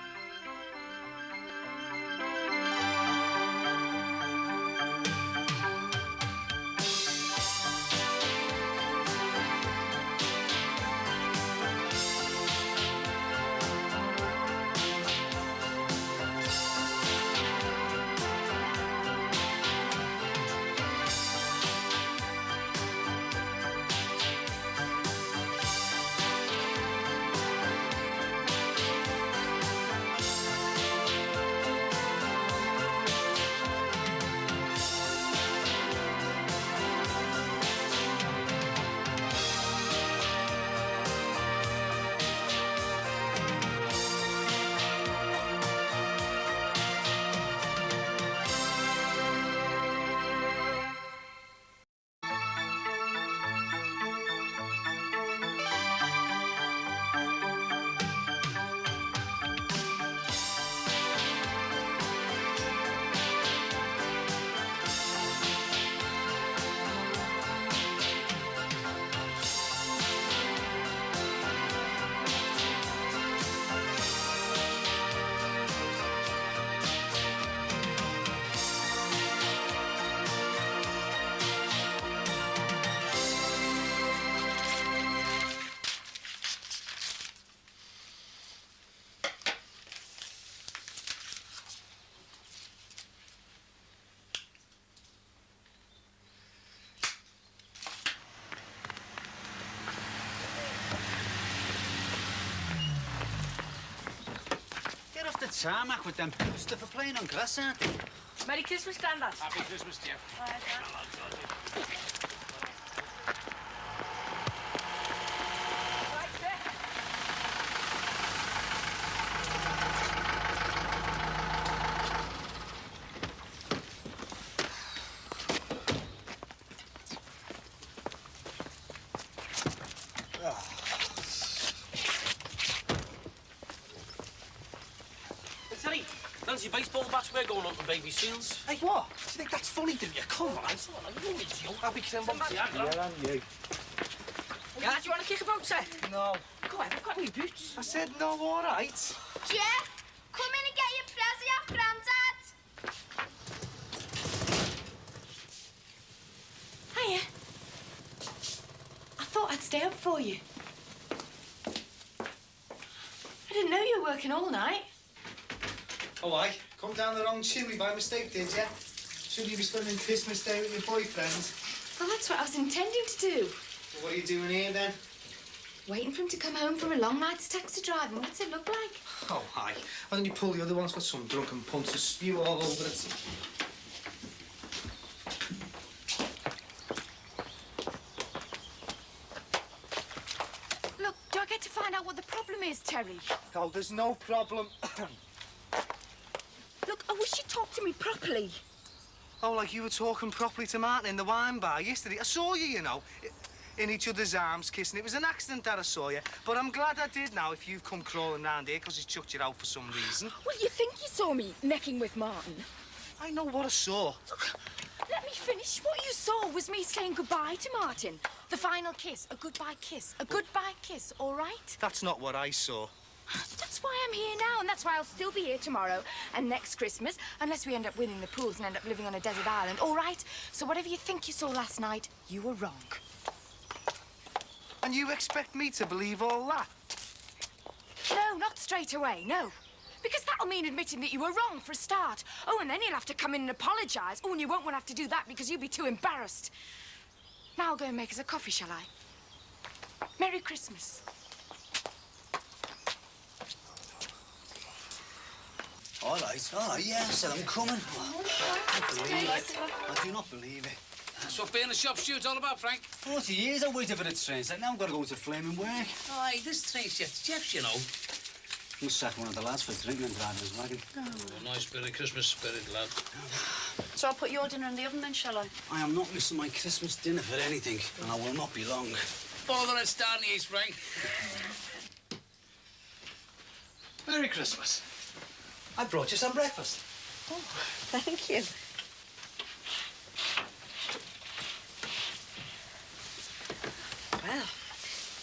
Get off the tarmac with them boots. They're for playing on grass, aren't they? Merry Christmas, Grandad. Happy Christmas, Jeff. Terry, Nancy baseball bats, we're going on to baby seals. Hey, what? Do you think that's funny, do you? Come on. You idiot. Happy Christmas. Yeah, and you. Dad, you want to kick about, sir? No. Go on, I've got new boots. I said no, all right. Jeff, come in and get your present off Grandad. Hiya. I thought I'd stay up for you. I didn't know you were working all night. Oh, aye. Come down the wrong chimney by mistake, did you? Should you be spending Christmas Day with your boyfriend? Well, that's what I was intending to do. Well, what are you doing here, then? Waiting for him to come home from a long night's taxi driving. What's it look like? Oh, aye. Why don't you pull the other ones? Got some drunken punts to spew all over it. Look, do I get to find out what the problem is, Terry? Oh, there's no problem. Look, I wish you'd talk to me properly. Oh, like you were talking properly to Martin in the wine bar yesterday. I saw you, you know, in each other's arms, kissing. It was an accident that I saw you, but I'm glad I did now if you've come crawling round here because he's chucked you out for some reason. Well, you think you saw me necking with Martin? I know what I saw. Let me finish. What you saw was me saying goodbye to Martin. The final kiss, a goodbye kiss, a goodbye kiss, all right? That's not what I saw. That's why I'm here now, and that's why I'll still be here tomorrow and next Christmas, unless we end up winning the pools and end up living on a desert island, all right? So whatever you think you saw last night, you were wrong. And you expect me to believe all that? No, not straight away, no. Because that'll mean admitting that you were wrong for a start. Oh, and then you'll have to come in and apologise. Oh, and you won't want to have to do that because you'll be too embarrassed. Now I'll go and make us a coffee, shall I? Merry Christmas. All right, yeah, I said I'm coming. I don't believe it. I do not believe it. That's what being a shop steward's all about, Frank. 40 years I waited for the train set. Now I've got to go to flaming work. Oh, hey, this train Jeff's, you know. You sack one of the lads for drinking and driving his wagon. Oh, nice bit of Christmas spirit, lad. So I'll put your dinner in the oven then, shall I? I am not missing my Christmas dinner for anything, and I will not be long. Bother it's down the east, Frank. Merry Christmas. I brought you some breakfast. Oh, thank you. Well,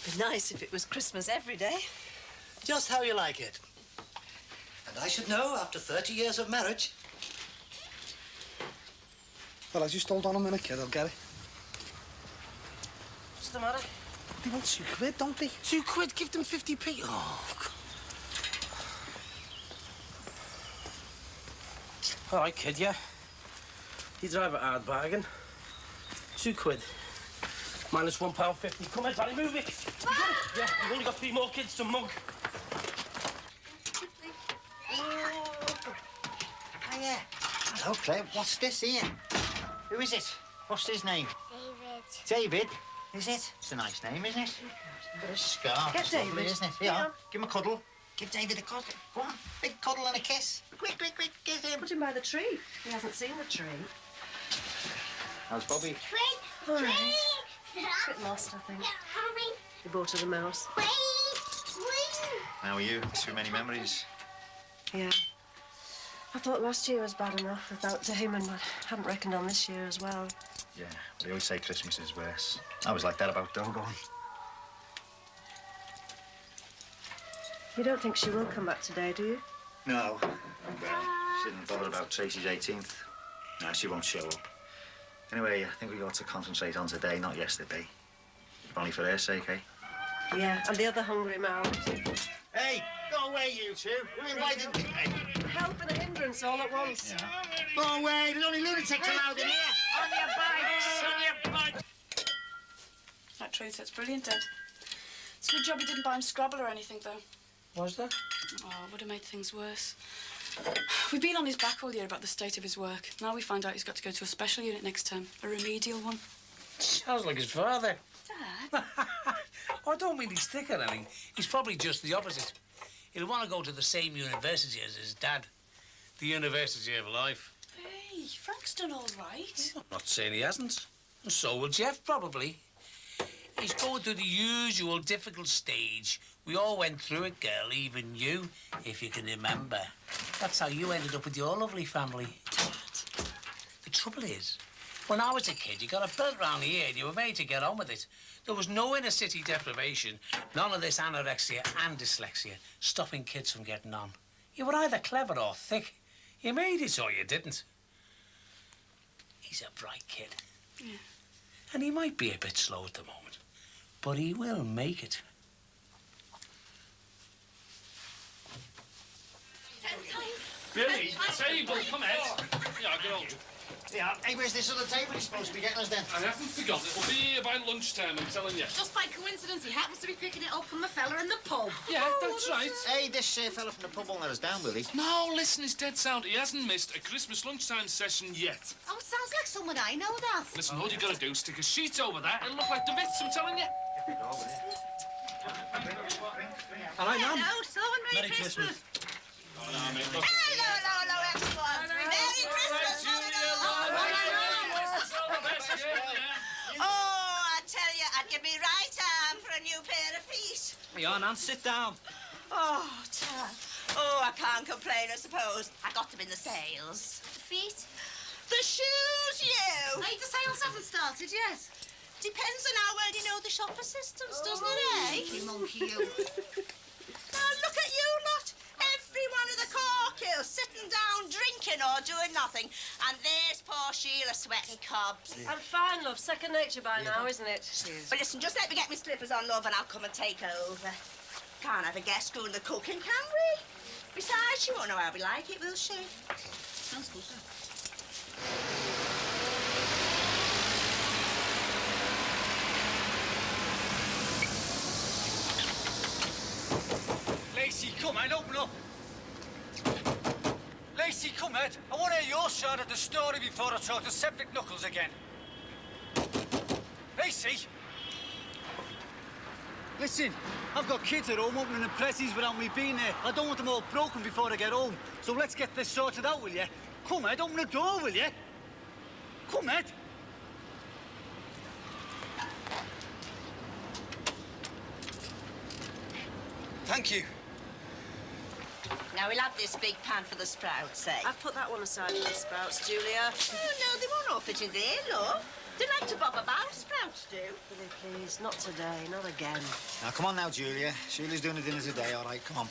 Be nice if it was Christmas every day. Just how you like it. And I should know after 30 years of marriage. Well, I just hold on a minute, kid. I'll get it. What's the matter? They want £2, don't they? £2? Give them 50p. Oh, God. All right, kid, yeah. You drive a hard bargain. £2. Minus £1.50. Come on, Barry, move it. Yeah, you've only got 3 more kids to mug. Hiya. Hello, Claire. What's this here? Who is it? What's his name? David. David? Is it? It's a nice name, isn't it? Got a scarf. Get It's lovely, David. isn't it? Yeah. Give him a cuddle. Give David a cuddle. Go on. Big cuddle and a kiss. Quick, quick, quick. Kiss him. Put him by the tree. He hasn't seen the tree. How's Bobby? All right. A bit lost, I think. He bought her the mouse. How are you? Too many memories. Yeah. I thought last year was bad enough without him, and I hadn't reckoned on this year as well. Yeah, they always say Christmas is worse. I was like that about Doggone. You don't think she will come back today, do you? No. Well, she didn't bother about Tracy's 18th. No, she won't show up. Anyway, I think we got to concentrate on today, not yesterday. Only for her sake, eh? Yeah, and the other hungry mouth. Hey, go away, you two. Who invited me? Hey. Help and a hindrance all at once. Yeah. Go away. There's only lunatics allowed in here. On your bikes. On your bikes. That truth, that's brilliant, Dad. It's a good job you didn't buy him Scrabble or anything, though. Was that? Oh, it would have made things worse. We've been on his back all year about the state of his work. Now we find out he's got to go to a special unit next term, a remedial one. Sounds like his father. Dad? I don't mean he's thick or anything. He's probably just the opposite. He'll want to go to the same university as his dad. The University of Life. Hey, Frank's done all right. I'm not saying he hasn't. And so will Jeff, probably. He's going through the usual difficult stage. We all went through it, girl, even you, if you can remember. That's how you ended up with your lovely family. Dad. The trouble is, when I was a kid, you got a belt round the ear and you were made to get on with it. There was no inner city deprivation, none of this anorexia and dyslexia stopping kids from getting on. You were either clever or thick. You made it or you didn't. He's a bright kid. Yeah. And he might be a bit slow at the moment, but he will make it. Billy, table, come out. Yeah, get on. Yeah, hey, where's this other table he's supposed to be getting us then? I haven't forgotten. It'll be here by lunchtime, I'm telling you. Just by coincidence, he happens to be picking it up from the fella in the pub. Yeah, that's right. Hey, this fella from the pub won't let us down, will he? No, listen, he's dead sound. He hasn't missed a Christmas lunchtime session yet. Oh, it sounds like someone I know, that. Listen, all you gotta do is stick a sheet over that. It'll look like the bits, I'm telling you. All right, Nan. Hello, so and Merry Christmas. Oh, no, mate, look. Hello, everyone. Merry Christmas. Oh, I tell you, I'd give me right arm for a new pair of feet. Yeah, Nan, sit down. Oh, Tad. Oh, I can't complain, I suppose. I got them in the sales. The feet? The shoes, you! Hey, the sales haven't started yet. Depends on how well you know the shop assistants, doesn't it, eh? Monkey, you. Now, look at you lot. Every one of the cork-kills sitting down, drinking or doing nothing. And there's poor Sheila sweating cobs. I'm fine, love. Second nature by now, isn't it? Well, listen, just let me get my slippers on, love, and I'll come and take over. Can't have a guest doing the cooking, can we? Besides, she won't know how we like it, will she? Sounds good, sir. Lacey, come on, open up. Lacey, come on. I want to hear your side of the story before I talk to septic knuckles again. Lacey! Listen, I've got kids at home opening the presses without me being there. I don't want them all broken before I get home. So let's get this sorted out, will you? Come on, open the door, will you? Come on. Thank you. Now, we'll have this big pan for the sprouts, eh? I've put that one aside for the sprouts, Julia. Oh, no, they won't all fit in there, love. They like to bob about, Sprouts do. Billy, please, not today, not again. Now, come on now, Julia. Shirley's doing the dinner today, all right? Come on.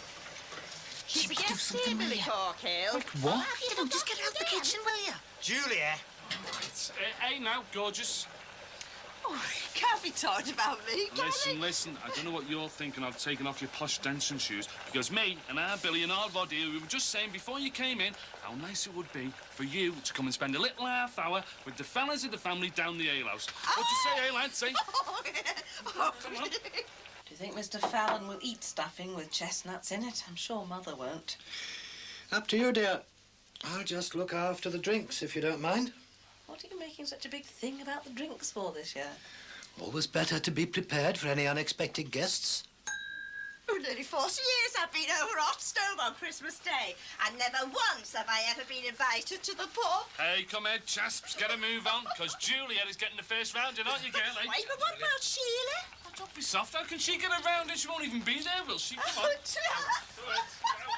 She's a guest here, Billy Corkhill. What? Just get her out the kitchen, will you? Julia. Hey, now, gorgeous. Oh, you can't be talking about me, can Listen, he? listen. I don't know what you're thinking of taking off your posh dancing shoes, because me and our Billy and our body, we were just saying before you came in how nice it would be for you to come and spend a little half hour with the fellas of the family down the alehouse. What'd you say, eh, lad? Say. Come on. Do you think Mr. Fallon will eat stuffing with chestnuts in it? I'm sure Mother won't. Up to you, dear. I'll just look after the drinks, if you don't mind. What are you making such a big thing about the drinks for this year? Always better to be prepared for any unexpected guests. For nearly 40 years I've been over hot stove on Christmas Day, and never once have I ever been invited to the pub. Hey, come here, chasps, get a move on, because Juliet is getting the first round, aren't you, girl? Eh? Wait, but what about Sheila? Oh, don't be soft. How can she get around it? She won't even be there, will she? Come on. Out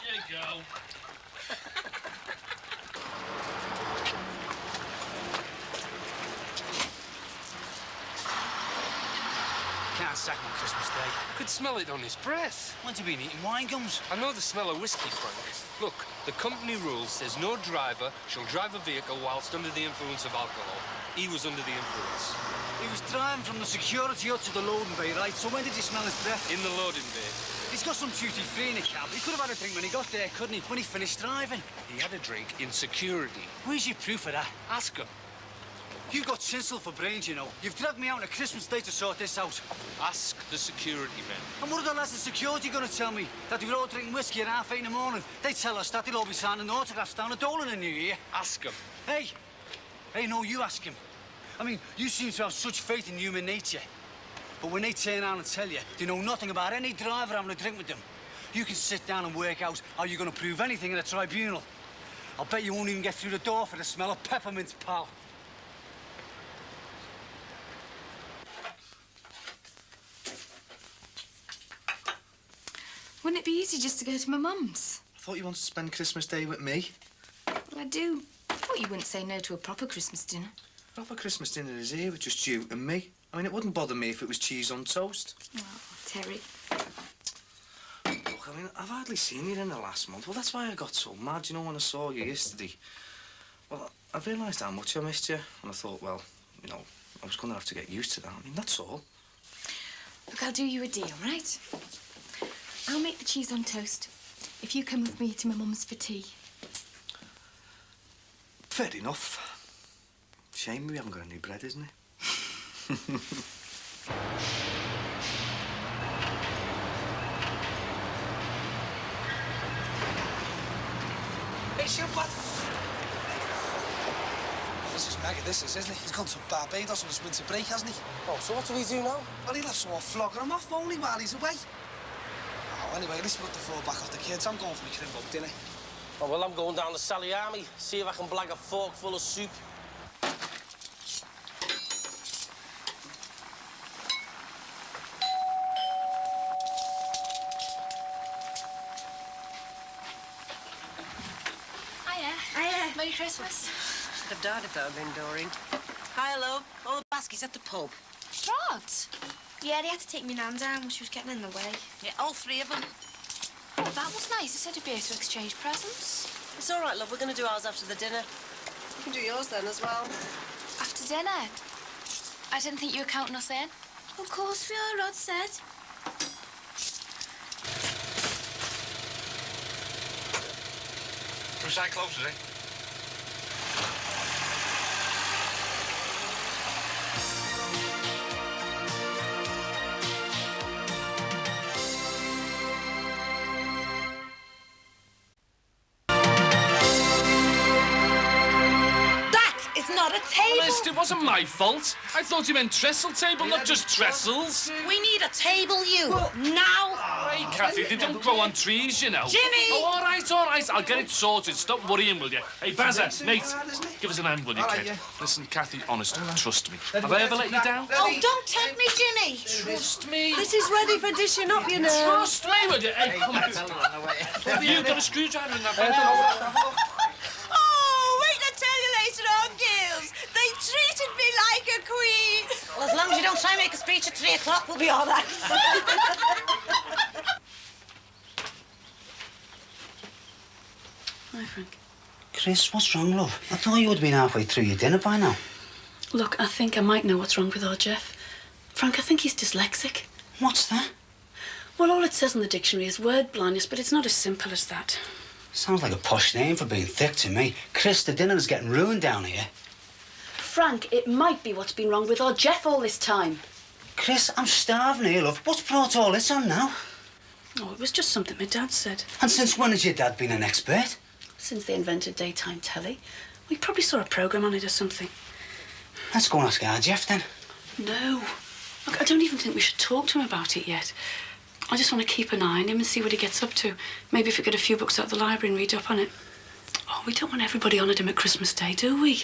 you go. Can't sack him on Christmas Day. Could smell it on his breath. When's he been eating wine gums? I know the smell of whiskey, Frank. Look, the company rule says no driver shall drive a vehicle whilst under the influence of alcohol. He was under the influence. He was driving from the security hut to the loading bay, right? So when did you smell his breath? In the loading bay. He's got some duty-free in the cab. He could have had a drink when he got there, couldn't he? When he finished driving. He had a drink in security. Where's your proof of that? Ask him. You've got tinsel for brains, you know. You've dragged me out on a Christmas Day to sort this out. Ask the security men. And what are the lads in security going to tell me? That they were all drinking whiskey at 8:30 in the morning? They tell us that they'll all be signing autographs down at Dolan in New Year. Ask him. Hey! Hey, no, you ask him. I mean, you seem to have such faith in human nature. But when they turn around and tell you they know nothing about any driver having a drink with them, you can sit down and work out how you're going to prove anything in a tribunal. I'll bet you won't even get through the door for the smell of peppermints, pal. Wouldn't it be easy just to go to my mum's? I thought you wanted to spend Christmas Day with me. Well, I do. I thought you wouldn't say no to a proper Christmas dinner. Proper Christmas dinner is here with just you and me. I mean, it wouldn't bother me if it was cheese on toast. Oh, Terry. Look, I mean, I've hardly seen you in the last month. Well, that's why I got so mad, you know, when I saw you yesterday. Well, I realised how much I missed you, and I thought, well, you know, I was going to have to get used to that. I mean, that's all. Look, I'll do you a deal, right? I'll make the cheese on toast if you come with me to my mum's for tea. Fair enough. Shame we haven't got any bread, isn't it? Hey, Shilpa. This is mega, this is, isn't he? He's gone to Barbados on his winter break, hasn't he? Oh, so what do we do now? Well, he'll have someone flogging him off only while he's away. Oh, anyway, let's put the fall back off the kids. I'm going for my crimbo dinner. Oh, well, I'm going down to Sally Army, see if I can blag a fork full of soup. Hiya. Merry Christmas. Should have died if that had been Doreen. Hi, hello. All the baskets at the pub. What? Yeah, they had to take me nan down when she was getting in the way. Yeah, all three of them. Oh, that was nice. They said it'd be here to exchange presents. It's all right, love. We're going to do ours after the dinner. You can do yours then as well. After dinner? I didn't think you were counting us in. Of course we are, Rod said. Brookside closes, eh? Not a table. Honest, it wasn't my fault. I thought you meant trestle table, not just trestles. We need a table, you. Now. Hey, Kathy, they don't grow on trees, you know. Jimmy! Oh, all right, all right. I'll get it sorted. Stop worrying, will you? Hey, Bazza, mate, give us an hand, will you, kid? Listen, Kathy, honest, trust me. Have I ever let you down? Oh, don't tempt me, Jimmy. Trust me. This is ready for dishing up, you know. Trust me, will you? Hey, come on. You got a screwdriver in that bag? Oh, wait till I tell you later on, girls. They treated me like a queen. I make a speech at 3 o'clock, we'll be all right. Hi, Frank. Chris, what's wrong, love? I thought you would have been halfway through your dinner by now. Look, I think I might know what's wrong with our Jeff. Frank, I think he's dyslexic. What's that? Well, all it says in the dictionary is word blindness, but it's not as simple as that. Sounds like a posh name for being thick to me. Chris, the dinner is getting ruined down here. Frank, it might be what's been wrong with our Jeff all this time. Chris, I'm starving here, love. What's brought all this on now? Oh, it was just something my dad said. And since when has your dad been an expert? Since they invented daytime telly. We probably saw a programme on it or something. Let's go and ask our Jeff, then. No. Look, I don't even think we should talk to him about it yet. I just want to keep an eye on him and see what he gets up to. Maybe if we get a few books out of the library and read up on it. Oh, we don't want everybody on at him at Christmas Day, do we?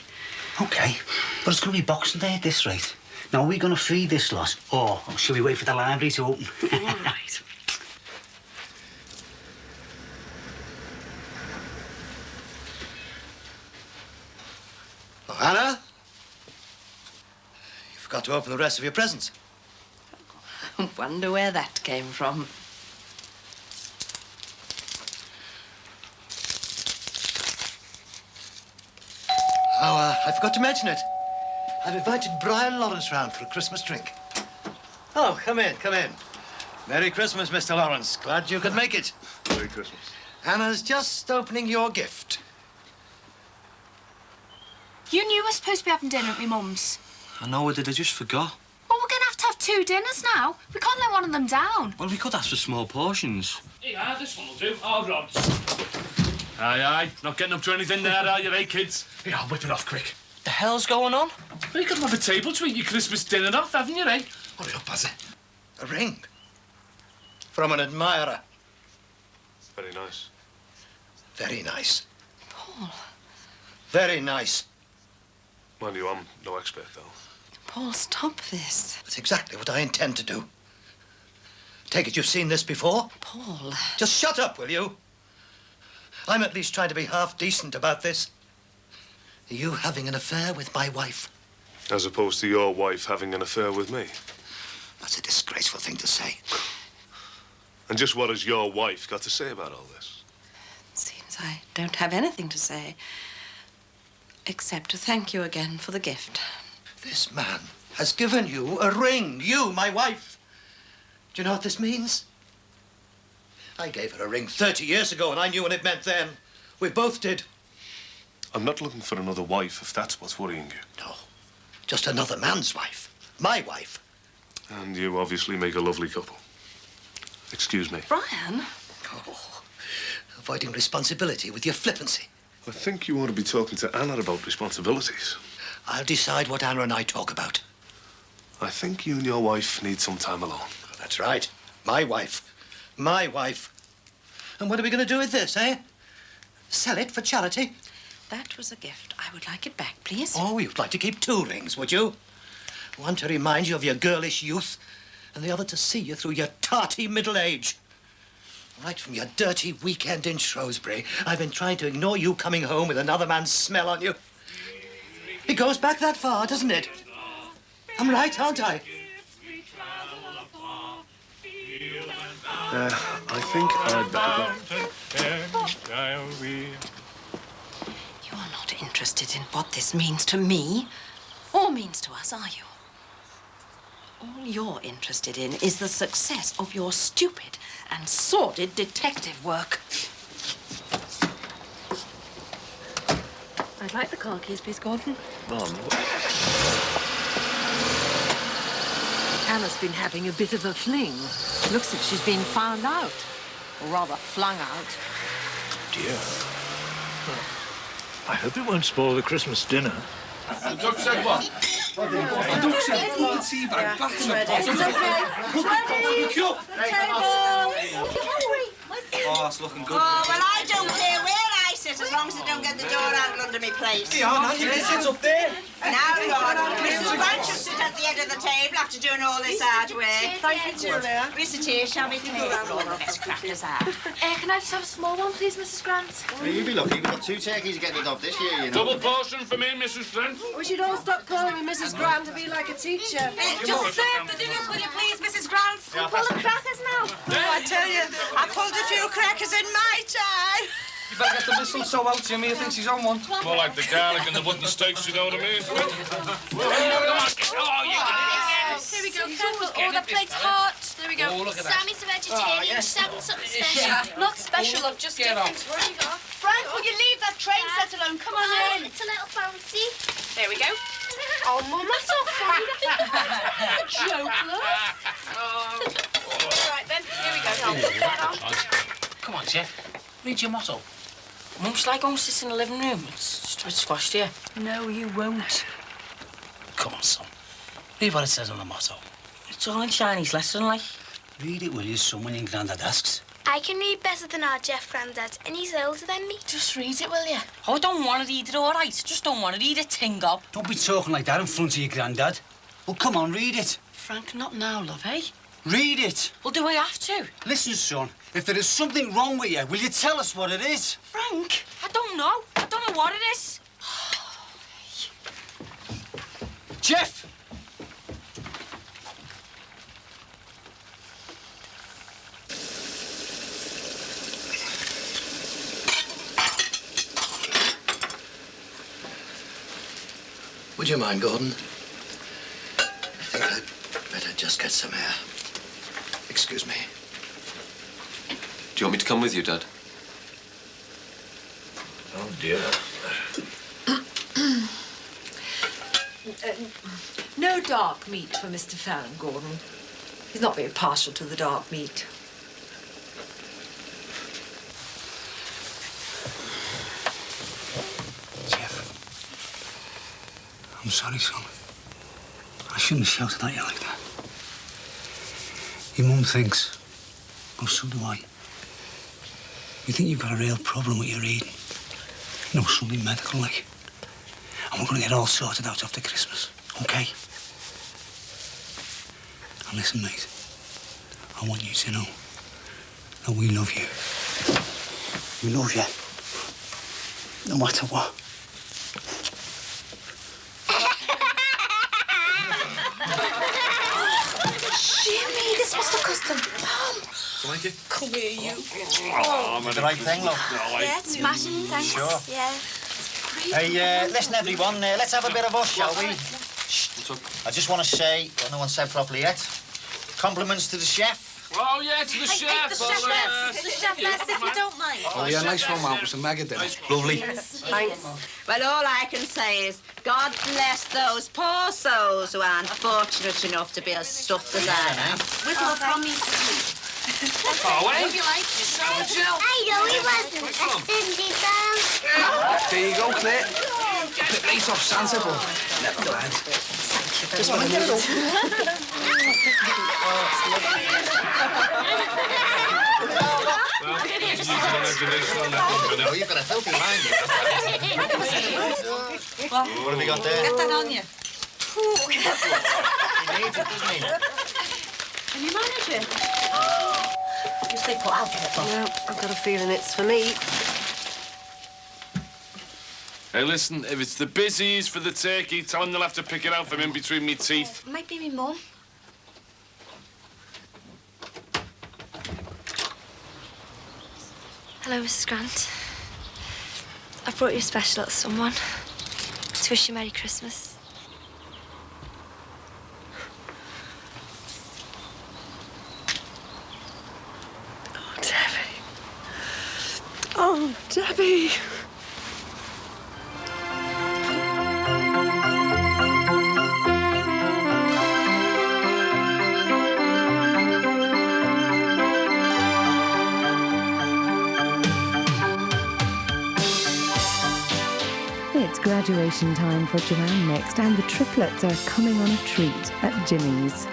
OK, but it's going to be Boxing Day at this rate. Now, are we going to feed this lot? Or should we wait for the library to open? All right. Oh, Anna? You forgot to open the rest of your presents. Wonder where that came from. Oh, I forgot to mention it. I've invited Brian Lawrence round for a Christmas drink. Oh, come in, come in. Merry Christmas, Mr. Lawrence. Glad you could make it. Merry Christmas. Anna's just opening your gift. You knew we were supposed to be having dinner at my mum's. I know I did, I just forgot. Well, we're going to have 2 dinners now. We can't let one of them down. Well, we could ask for small portions. Yeah, this one will do. All rods. Aye, aye. Not getting up to anything there, are you, eh, kids? Yeah, I'll whip it off quick. The hell's going on? Well, you could have a table to eat your Christmas dinner off, haven't you, eh? Hurry up, Bazzy. A ring. From an admirer. Very nice. Very nice. Paul. Very nice. Mind you, I'm no expert, though. Paul, stop this. That's exactly what I intend to do. Take it you've seen this before? Paul. Just shut up, will you? I'm at least trying to be half decent about this. Are you having an affair with my wife? As opposed to your wife having an affair with me. That's a disgraceful thing to say. And just what has your wife got to say about all this? Seems I don't have anything to say. Except to thank you again for the gift. This man has given you a ring. You, my wife. Do you know what this means? I gave her a ring 30 years ago, and I knew what it meant then. We both did. I'm not looking for another wife, if that's what's worrying you. No, just another man's wife. My wife. And you obviously make a lovely couple. Excuse me. Brian? Oh, avoiding responsibility with your flippancy. I think you ought to be talking to Anna about responsibilities. I'll decide what Anna and I talk about. I think you and your wife need some time alone. That's right. My wife. My wife. And what are we going to do with this, eh? Sell it for charity? That was a gift. I would like it back, please. Oh, you'd like to keep 2 rings, would you? One to remind you of your girlish youth, and the other to see you through your tarty middle age. Right from your dirty weekend in Shrewsbury, I've been trying to ignore you coming home with another man's smell on you. It goes back that far, doesn't it? I'm right, aren't I? I think I'd better go. You are not interested in what this means to me or means to us, are you? All you're interested in is the success of your stupid and sordid detective work. I'd like the car keys, please, Gordon. Mom. Anna's been having a bit of a fling. Looks as if she's been found out. Or rather, flung out. Dear. I hope it won't spoil the Christmas dinner. The duck said what? The duck said put the tea bag back in the pot. It's okay. It's ready. Table. Oh, that's looking good. Oh, well, I don't care where I sit. sit as long as I don't get the door handle under me plate. Yeah, you can sit up there. Now, Lord, Mrs. Branch will sit at the end of the table after doing all this hard work. Thank you, Julia. We sit here, shall we? Come here, all the best crackers are. Can I just have a small one, please, Mrs. Grant? Well, you'd be lucky. We've got 2 turkeys getting it off this year, you know. Double portion for me, Mrs. Trent. We should all stop calling me Mrs. Grant to be like a teacher. Just serve the dinners, will you please, Mrs. Grant? We'll pull the crackers now. Oh, I tell you, I pulled a few crackers in my time. You better get the mistletoe out, Jimmy. He thinks he's on one. More like the garlic and the button steaks, you know what I mean? Oh, you got it again. Here we go, careful. Oh, the plate's hot. There we go. Oh, look at that. Sammy's a vegetarian. Oh, yes. Just having something special. Not special, I've just Get different. on. Where you go? Frank, will you leave that train set alone? Come on in. It's a little bouncy. There we go. Oh, Mum, that's so funny. A joke, love. Right, then. Here we go. Come on, Jeff. Read your motto. Mum, shall I go and sit in the living room? It's just a bit squashed here. No, you won't. Come on, son. Read what it says on the motto. It's all in Chinese lesson, like. Read it, will you, son, when your granddad asks? I can read better than our Jeff Grandad, and he's older than me. Just read it, will you? Oh, I don't want to read it, all right. Just don't want to read it, Tingob. Don't be talking like that in front of your granddad. Well, come on, read it. Frank, not now, love, eh? Read it. Well, do I have to? Listen, son, if there is something wrong with you, will you tell us what it is? Frank, I don't know. I don't know what it is. Jeff! Would you mind, Gordon? I think I'd better just get some air. Excuse me. Do you want me to come with you, Dad? Oh, dear. No dark meat for Mr. Fallon, Gordon. He's not very partial to the dark meat. I'm sorry, son. I shouldn't have shouted at you like that. Your mum thinks, oh, so do I. You think you've got a real problem with your reading. No, something medical, like. And we're going to get all sorted out after Christmas, OK? And listen, mate, I want you to know that we love you. We love you. No matter what. Jimmy, this was the custom. Mum! Like it? Come here, you. Oh, the right thing, look. Yeah, it's smashing, thanks. Sure. Yeah. Hey, listen, everyone, let's have a bit of us, shall we? What's up? I just want to say, what no one said properly yet, compliments to the chef. Oh, yeah, to the chef. The chef, if you don't mind. Oh, yeah, nice one, man. It was a mega dinner. Lovely. Thanks. Well, all I can say is, God bless those poor souls who aren't fortunate enough to be as stuffed as I am. With more from me. Oh, eh? Would you like So, Jill. I know he wasn't a Cindy girl. There you go, Claire. Bit late off Santa, but never mind. Just want to get it up. Oh, you've got a filthy mind, you know. What have we got there? Get that on you. He needs it, doesn't he? Can you manage it? You stay put out for it. No, I've got a feeling it's for me. Hey, listen, if it's the busies for the turkey, tell them they'll have to pick it out from in between me teeth. Might be me mum. Hello, Mrs. Grant. I brought you a special little someone to wish you Merry Christmas. Oh, Debbie. Oh, Debbie. It's graduation time for Joanne next, and the triplets are coming on a treat at Jimmy's.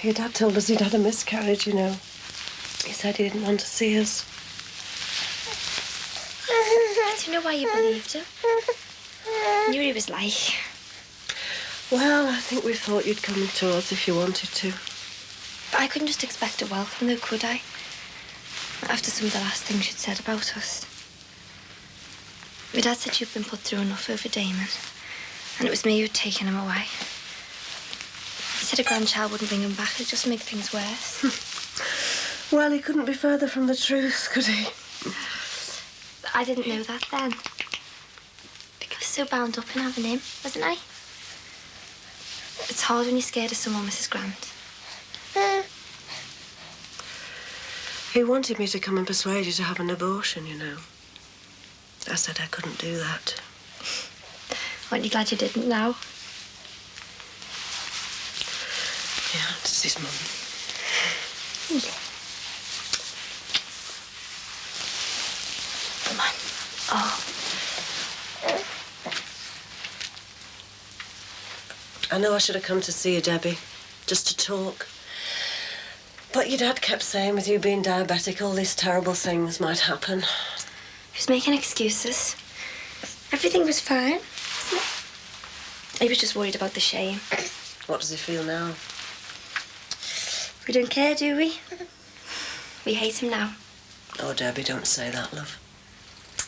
Your dad told us he'd had a miscarriage, you know. He said he didn't want to see us. Do you know why you believed him? I knew what he was like. Well, I think we thought you'd come to us if you wanted to. But I couldn't just expect a welcome, though, could I? After some of the last things you'd said about us. My dad said you'd been put through enough over Damon, and it was me who'd taken him away. He said a grandchild wouldn't bring him back, it'd just make things worse. Well, he couldn't be further from the truth, could he? I didn't know that then. I was so bound up in having him, wasn't I? It's hard when you're scared of someone, Mrs. Grant. He wanted me to come and persuade you to have an abortion, you know. I said I couldn't do that. Aren't you glad you didn't now? Yeah, this is Mum. Come on. Oh. I know I should have come to see you, Debbie, just to talk. But your dad kept saying with you being diabetic, all these terrible things might happen. He was making excuses. Everything was fine, wasn't it? He was just worried about the shame. What does he feel now? We don't care, do we? We hate him now. Oh, Debbie, don't say that, love.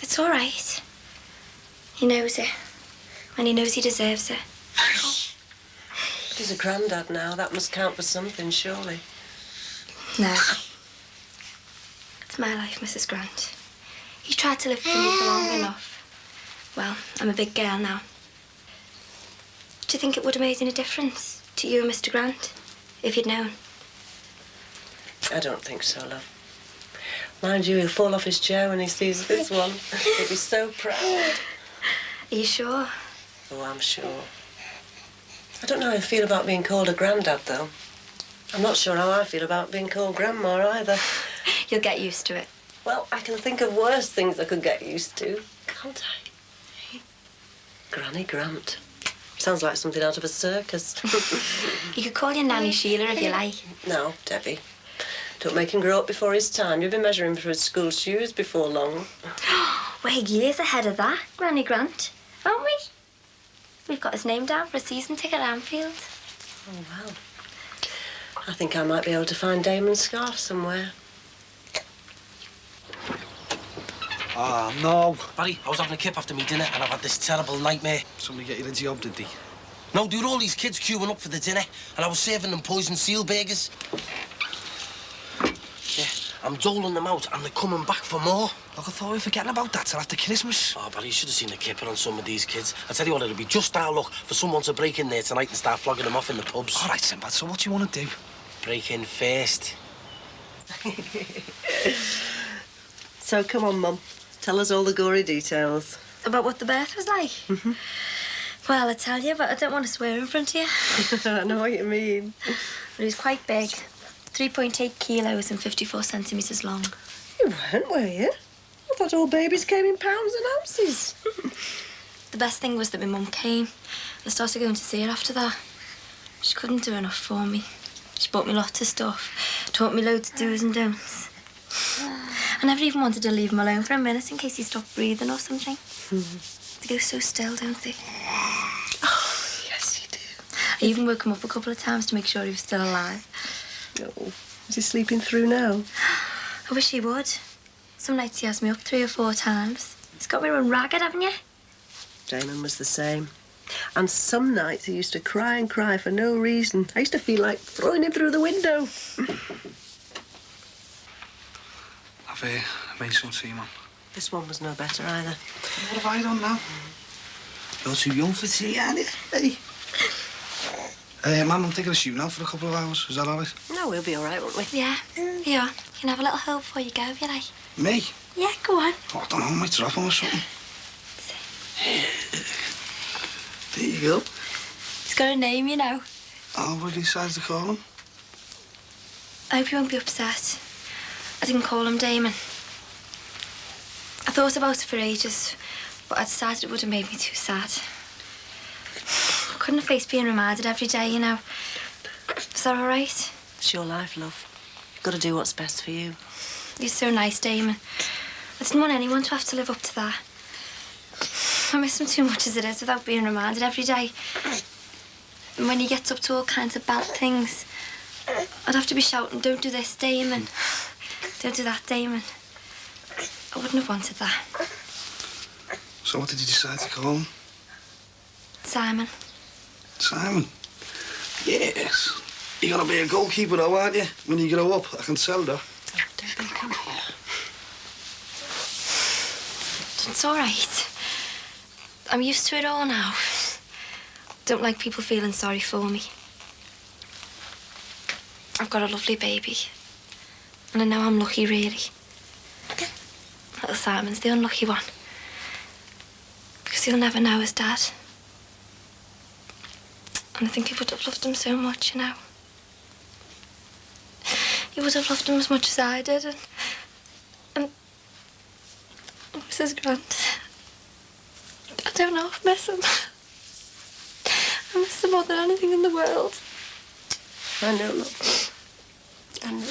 It's all right. He knows it. And he knows he deserves it. But he's a granddad now. That must count for something, surely. No. It's my life, Mrs. Grant. He tried to live with me for long enough. Well, I'm a big girl now. Do you think it would have made any difference to you and Mr. Grant if you'd known? I don't think so, love. Mind you, he'll fall off his chair when he sees this one. He'll be so proud. Are you sure? Oh, I'm sure. I don't know how I feel about being called a granddad, though. I'm not sure how I feel about being called Grandma, either. You'll get used to it. Well, I can think of worse things I could get used to, can't I? Granny Grant. Sounds like something out of a circus. You could call your Nanny Sheila if you like. No, Debbie. Don't make him grow up before his time. You'll be measuring for his school shoes before long. We're years ahead of that, Granny Grant, aren't we? We've got his name down for a season ticket at Anfield. Oh, well. I think I might be able to find Damon's scarf somewhere. Ah, no. Barry, I was having a kip after me dinner and I've had this terrible nightmare. Somebody get you the job, did they? No, there were all these kids queuing up for the dinner and I was serving them poisoned seal burgers. Yeah, I'm doling them out and they're coming back for more. Look, I thought we were forgetting about that till after Christmas. Oh, Barry, you should have seen the kipper on some of these kids. I tell you what, it'll be just our luck for someone to break in there tonight and start flogging them off in the pubs. All right, Sinbad, so what do you want to do? Break in first. So, come on, Mum. Tell us all the gory details. About what the birth was like? Mm-hmm. Well, I tell you, but I don't want to swear in front of you. I know what you mean. But he was quite big. 3.8 kilos and 54 centimetres long. You weren't, were you? I thought all babies came in pounds and ounces. The best thing was that my mum came. I started going to see her after that. She couldn't do enough for me. She bought me lots of stuff, taught me loads of do's and don'ts. I never even wanted to leave him alone for a minute in case he stopped breathing or something. They go so still, don't they? Oh, yes, you do. I even woke him up a couple of times to make sure he was still alive. Oh, is he sleeping through now? I wish he would. Some nights he has me up 3 or 4 times. He's got me run ragged, haven't you? Damon was the same. And some nights he used to cry and cry for no reason. I used to feel like throwing him through the window. I've made some tea, Mum. This one was no better either. What have I done now? You're too young for tea, aren't you? Hey. Mum, I'm taking a shoot now for a couple of hours. Is that all right? No, we'll be all right, won't we? Yeah. Here you are. You can have a little help before you go, if you like. Me? Yeah, go on. Oh, I don't know, I might drop him or something. There you go. He's got a name, you know. Oh, what did he decide to call him? I hope you won't be upset. I didn't call him Damon. I thought about it for ages, but I decided it would have made me too sad. I couldn't face being reminded every day, you know. Is that all right? It's your life, love. You've got to do what's best for you. You're so nice, Damon. I didn't want anyone to have to live up to that. I miss him too much as it is without being reminded every day. And when he gets up to all kinds of bad things, I'd have to be shouting, don't do this, Damon. Don't do that, Damon. I wouldn't have wanted that. So what did you decide to call him? Simon. Simon? Yes. You're gonna be a goalkeeper though, aren't you? When you grow up, I can tell that. Come here. It's all right. I'm used to it all now. Don't like people feeling sorry for me. I've got a lovely baby. And I know I'm lucky, really. Little Simon's the unlucky one. Because he'll never know his dad. And I think he would have loved him so much, you know. He would have loved him as much as I did. And Mrs. Grant. I don't know if I miss him. I miss him more than anything in the world. I know, love. I know.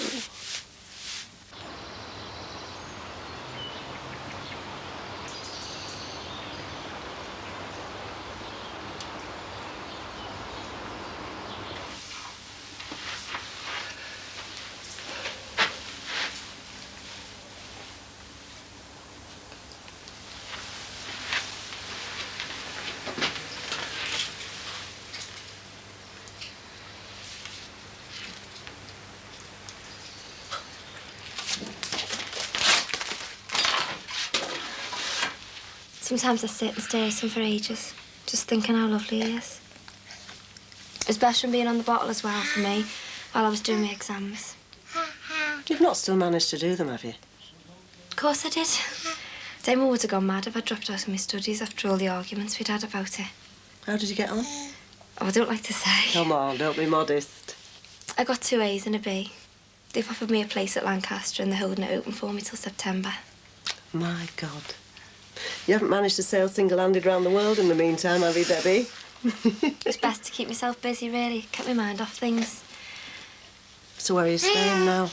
Sometimes I sit and stare at him for ages, just thinking how lovely he is. It was best from being on the bottle as well for me, while I was doing my exams. You've not still managed to do them, have you? Of course I did. Damon would have gone mad if I dropped out of my studies after all the arguments we'd had about it. How did you get on? Oh, I don't like to say. Come on, don't be modest. I got 2 A's and a B. They've offered me a place at Lancaster and they're holding it open for me till September. My God. You haven't managed to sail single-handed round the world in the meantime, have you, Debbie? It's best to keep myself busy, really. Keep my mind off things. So where are you staying now?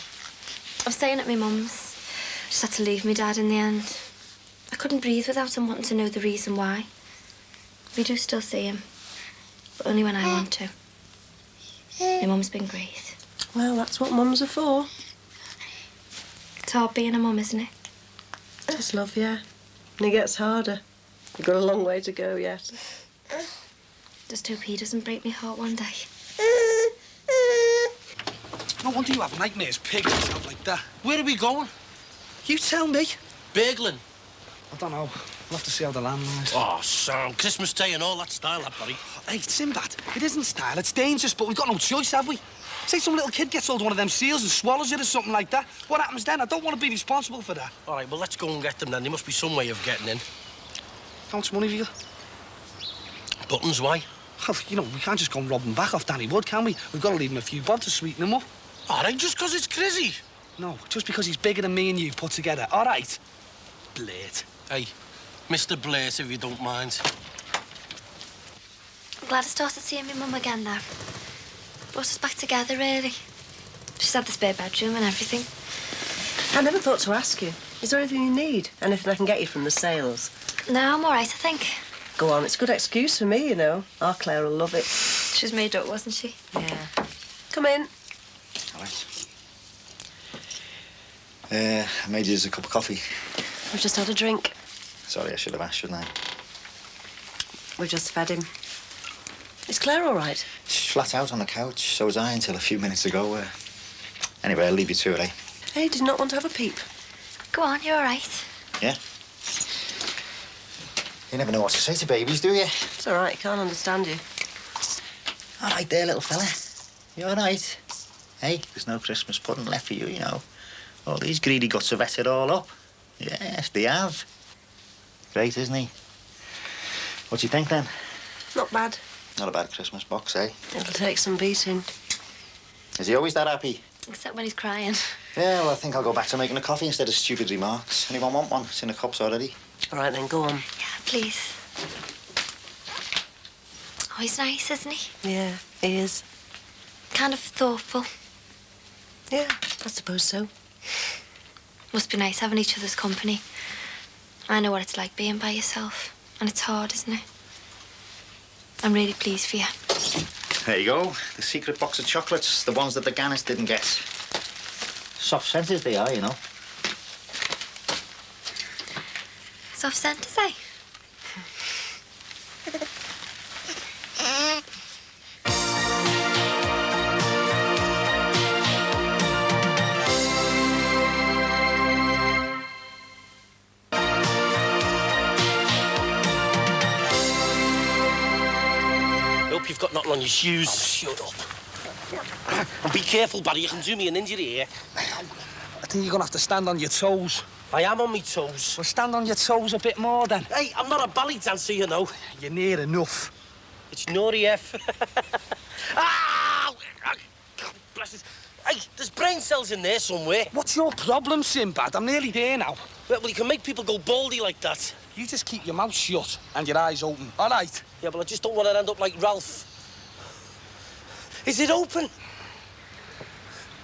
I'm staying at my mum's. Just had to leave my dad in the end. I couldn't breathe without him wanting to know the reason why. We do still see him, but only when I want to. My mum's been great. Well, that's what mums are for. It's hard being a mum, isn't it? Just love, yeah. And it gets harder. You've got a long way to go yet. Just hope he doesn't break my heart one day. No wonder you have nightmares, pig and stuff like that. Where are we going? You tell me. Bagling. I don't know. We'll have to see how the land lies. Oh, Sam, Christmas Day and all that style, that, buddy. Hey, Sinbad, it isn't style, it's dangerous, but we've got no choice, have we? Say some little kid gets hold of one of them seals and swallows it or something like that. What happens then? I don't want to be responsible for that. All right, well, let's go and get them then. There must be some way of getting in. How much money have you got? Buttons, why? Well, you know, we can't just go and rob him back off Danny Wood, can we? We've got to leave him a few bob to sweeten him up. All right, just because it's crazy. No, just because he's bigger than me and you put together. All right? Blade. Hey, Mr. Blaze, if you don't mind. I'm glad I started seeing my mum again, though. Brought us back together, really. She's had the spare bedroom and everything. I never thought to ask you. Is there anything you need? Anything I can get you from the sales? No, I'm all right, I think. Go on, it's a good excuse for me, you know. Our Claire will love it. She was made up, wasn't she? Yeah. Come in. All right. I made you a cup of coffee. We've just had a drink. Sorry, I should have asked, shouldn't I? We've just fed him. Is Claire all right? She's flat out on the couch. So was I until a few minutes ago. Anyway, I'll leave you to it, eh? Hey, did you not want to have a peep? Go on, you're all right. Yeah? You never know what to say to babies, do you? It's all right, I can't understand you. All right there, little fella. You all right? Hey, there's no Christmas pudding left for you, you know. All these greedy guts have ate it all up. Yes, they have. Great, isn't he? What do you think, then? Not bad. Not a bad Christmas box, eh? It'll take some beating. Is he always that happy? Except when he's crying. Yeah, well, I think I'll go back to making a coffee instead of stupid remarks. Anyone want one? It's in the cups already. All right, then, go on. Yeah, please. Oh, he's nice, isn't he? Yeah, he is. Kind of thoughtful. Yeah, I suppose so. Must be nice having each other's company. I know what it's like being by yourself. And it's hard, isn't it? I'm really pleased for you. There you go. The secret box of chocolates. The ones that the Gannis didn't get. Soft scented they are, you know. Soft scent to say. Hope you've got nothing on your shoes. Oh, shut up. And be careful, Barry. You can do me an injury here. I think you're gonna have to stand on your toes. I am on my toes. Well, stand on your toes a bit more, then. Hey, I'm not a ballet dancer, you know. You're near enough. It's naughty, F. Ah! Bless it. Hey, there's brain cells in there somewhere. What's your problem, Sinbad? I'm nearly there now. Well, you can make people go baldy like that. You just keep your mouth shut and your eyes open, all right? Yeah, but I just don't want to end up like Ralph. Is it open?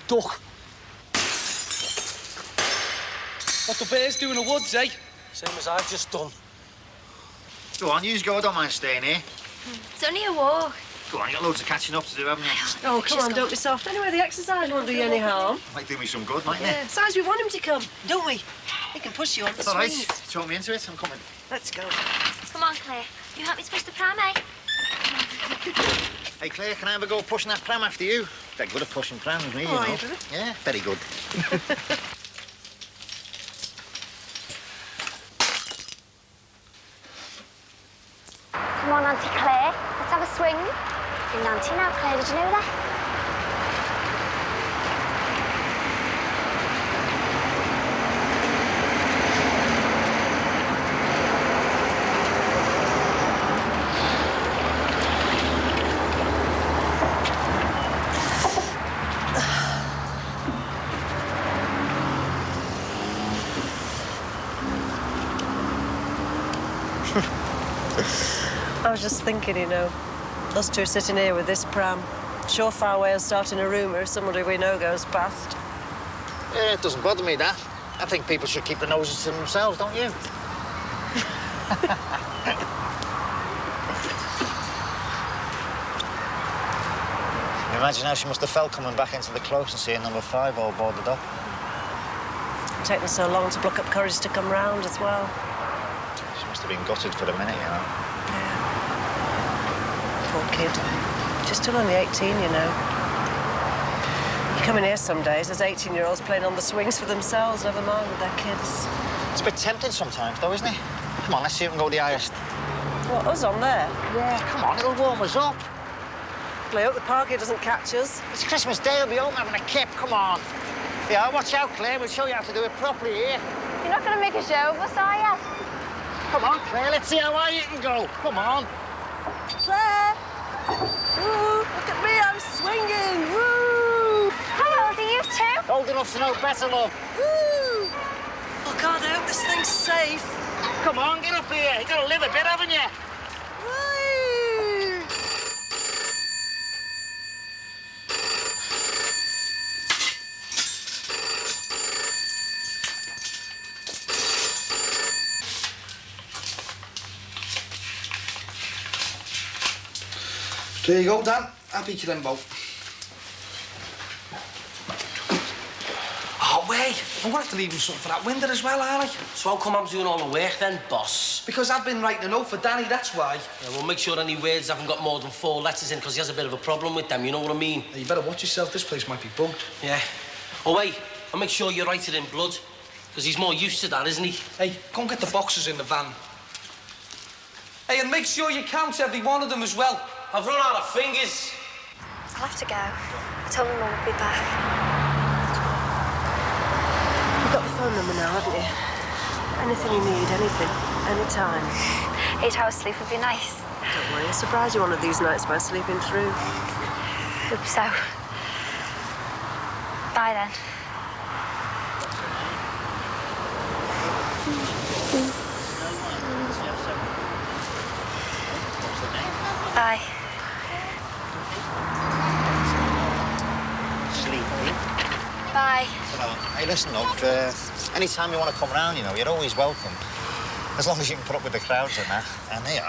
Duck. What the bears do in the woods, eh? Same as I've just done. Go on, you go. I don't mind staying here. It's only a walk. Go on, you got loads of catching up to do, haven't you? Oh, come on, don't be soft. Anyway, the exercise won't do you any harm. Might do me some good, mightn't Yeah, it? besides, we want him to come, don't we? He can push you on the It's all right. swings. Throw me into it. I'm coming. Let's go. Come on, Claire. You help me to push the pram, eh? Hey, Claire, can I ever go pushing that pram after you? They're good at pushing prams, me, you Oh, know. you do? Yeah, very good. Come on, Auntie Claire. Let's have a swing. You're an auntie now, Claire. Did you know that? I was just thinking, you know, us two sitting here with this pram. Surefire way of starting a rumour if somebody we know goes past. Yeah, it doesn't bother me, that. I think people should keep their noses to themselves, don't you? Imagine how she must have felt coming back into the close and seeing number 5 all boarded up. Taken so long to pluck up courage to come round as well. She must have been gutted for a minute, you know. Poor kid. She's still only 18, you know. You come in here some days, there's 18-year-olds playing on the swings for themselves, never mind with their kids. It's a bit tempting sometimes, though, isn't it? Come on, let's see who can go the highest. What, us on there? Yeah, come on, it'll warm us up. I hope the parky doesn't catch us. It's Christmas Day, we'll be home having a kip, come on. Yeah, watch out, Claire, we'll show you how to do it properly here. You're not going to make a show of us, are you? Come on, Claire, let's see how high you can go. Come on. Claire! Woo! Look at me, I'm swinging! Woo! How old are you two? Old enough to know better, love. Woo! Oh, God, I hope this thing's safe. Come on, get up here. You gotta live a bit, haven't you? Woo! There you go, Dan. Happy to them both. Oh, wait. I'm gonna have to leave him something for that window as well, aren't I? So how come I'm doing all the work then, boss? Because I've been writing a note for Danny, that's why. Yeah, well, make sure any words haven't got more than 4 letters in, because he has a bit of a problem with them, you know what I mean? Hey, you better watch yourself. This place might be bugged. Yeah. Oh, wait. I'll make sure you write it in blood, because he's more used to that, isn't he? Hey, go and get the boxes in the van. Hey, and make sure you count every one of them as well. I've run out of fingers. I'll have to go. I told my mum I'd be back. You've got the phone number now, haven't you? Anything you need, anything, anytime. 8 hours sleep would be nice. Don't worry, I'll surprise you one of these nights by sleeping through. Hope so. Bye then. Bye. Sleepy. Hey, listen, love, any time you want to come round, you know, you're always welcome. As long as you can put up with the crowds and that. And here,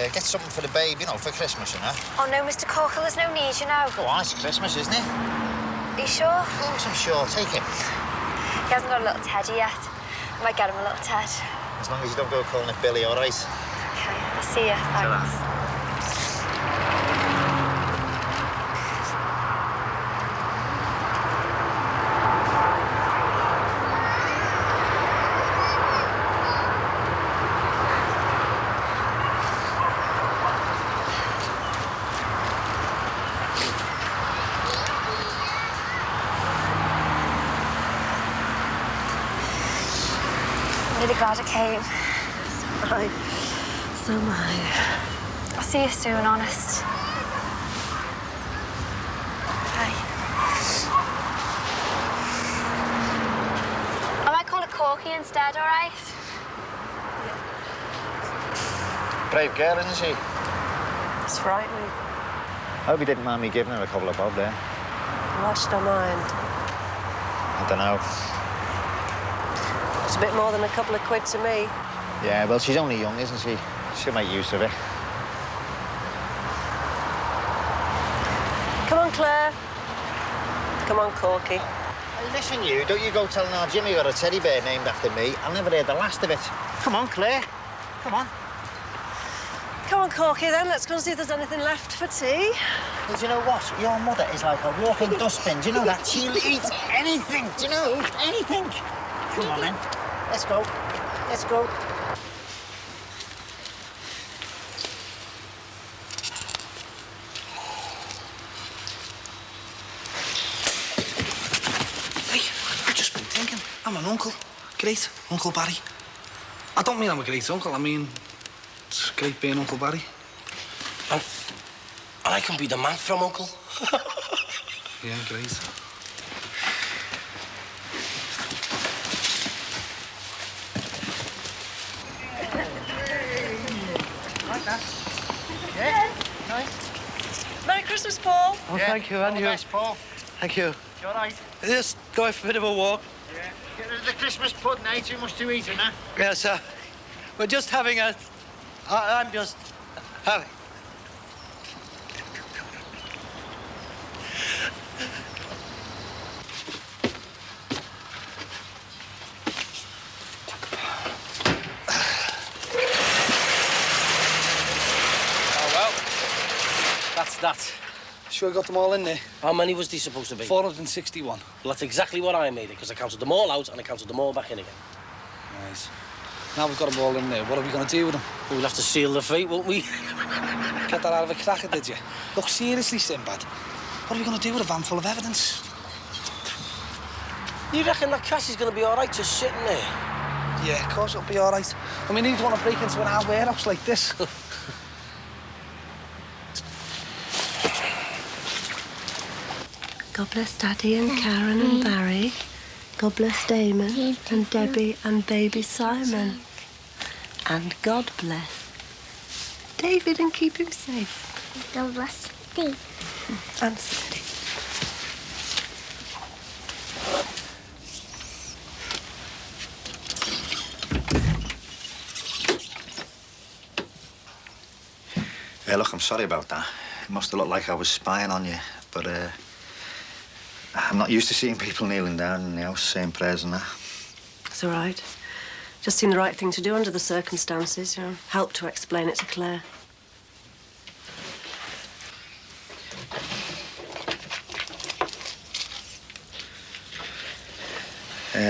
get something for the babe, you know, for Christmas and that. Oh, no, Mr. Corkle, there's no need, you know. Go on, it's Christmas, isn't it? Are you sure? Of course I'm sure. Take him. He hasn't got a little teddy yet. I might get him a little Ted. As long as you don't go calling it Billy, all right? Okay, I'll see you. Thanks. I'm really glad I came. So am I. I'll see you soon, honest. Bye. I might call it Corky instead, all right? Brave girl, isn't she? It's frightening. I hope you didn't mind me giving her a couple of bob there. Why should I mind? I don't know. It's a bit more than a couple of quid to me. Yeah, well, she's only young, isn't she? She'll make use of it. Come on, Claire. Come on, Corky. Hey, listen, you, don't you go telling our Jimmy got a teddy bear named after me. I'll never hear the last of it. Come on, Claire. Come on. Come on, Corky, then. Let's go and see if there's anything left for tea. Well, do you know what? Your mother is like a walking dustbin. Do you know that? She'll eat anything. Do you know? Anything. Come on, then. Let's go. Let's go. Hey, I've just been thinking. I'm an uncle. Great, Uncle Barry. I don't mean I'm a great uncle. I mean, it's great being Uncle Barry. And I can be the man from Uncle. Yeah, great. Like that. Yeah, nice. Merry Christmas, Paul. Oh, thank you, and you. Best, Paul. Thank you. You all right? Just going for a bit of a walk. Yeah. Get rid of the Christmas pudding, eh? Too much to eat, and that. Yes, sir. We're just having a... I'm just having... Oh, well. That's that. Sure got them all in there? How many was there supposed to be? 461. Well, that's exactly what I made it, because I counted them all out and I counted them all back in again. Nice. Now we've got them all in there. What are we going to do with them? We'll have to seal the fate, won't we? Get that out of a cracker, did you? Look, seriously, Sinbad. What are we going to do with a van full of evidence? You reckon that Cassie's going to be all right just sitting there? Yeah, of course it'll be all right. I mean, who'd want to break into an old warehouse like this? God bless Daddy and Karen and Barry. God bless Damon and Debbie and baby Simon. And God bless David and keep him safe. God bless Steve. And steady. Look, I'm sorry about that. It must have looked like I was spying on you, but, I'm not used to seeing people kneeling down in the house saying prayers and that. It's all right. Just seemed the right thing to do under the circumstances, you know. Help to explain it to Claire.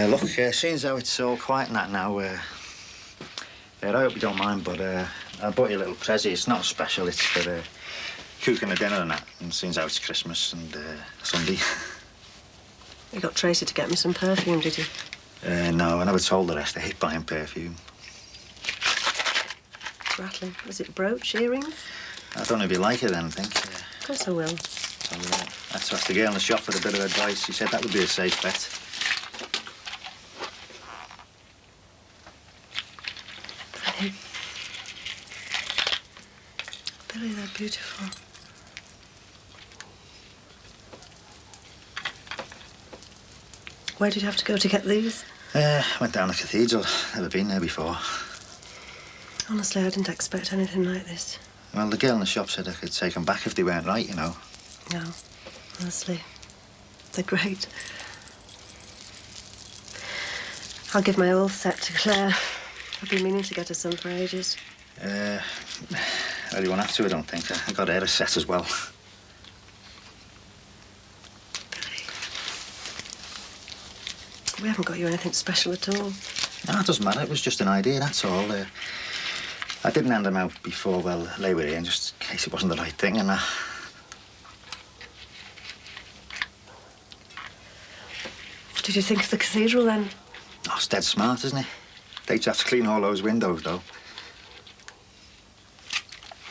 Look, seeing as how it's all quiet and that now, I hope you don't mind, but I bought you a little present. It's not special, it's for cooking a dinner and that. And seeing as how it's Christmas and Sunday. You got Tracy to get me some perfume, did you? No, I never told the rest. I hate buying perfume. Rattling. Was it brooch, earrings? I don't know if you like it then, I think. Of course I will. So, I had to ask the girl in the shop for a bit of advice. She said that would be a safe bet. Billy. Billy, they're beautiful. Where did you have to go to get these? Went down the cathedral. Never been there before. Honestly, I didn't expect anything like this. Well, the girl in the shop said I could take them back if they weren't right, you know. No, honestly, they're great. I'll give my whole set to Claire. I've been meaning to get her some for ages. Well, you won't have to, I don't think. I got her a set as well. We haven't got you anything special at all. No, it doesn't matter. It was just an idea, that's all. I didn't hand them out before, well, they were here, just in case it wasn't the right thing, and What did you think of the cathedral, then? Oh, it's dead smart, isn't it? They'd have to clean all those windows, though.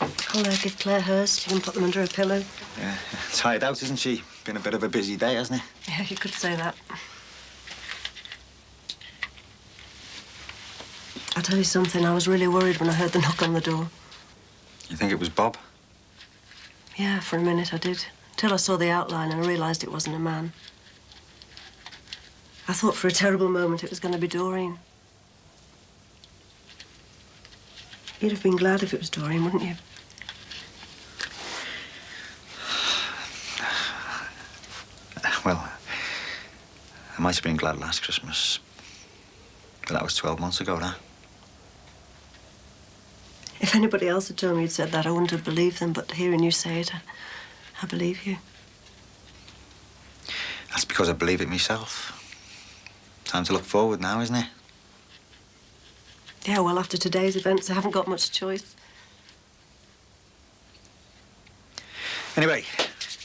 I'll give Claire hers. She can put them under her pillow. Yeah, tired out, isn't she? Been a bit of a busy day, hasn't it? Yeah, you could say that. I'll tell you something. I was really worried when I heard the knock on the door. You think it was Bob? Yeah, for a minute I did. Till I saw the outline and I realised it wasn't a man. I thought for a terrible moment it was going to be Doreen. You'd have been glad if it was Doreen, wouldn't you? Well, I might have been glad last Christmas. But that was 12 months ago now. If anybody else had told me you'd said that, I wouldn't have believed them. But hearing you say it, I believe you. That's because I believe it myself. Time to look forward now, isn't it? Yeah, well, after today's events, I haven't got much choice. Anyway,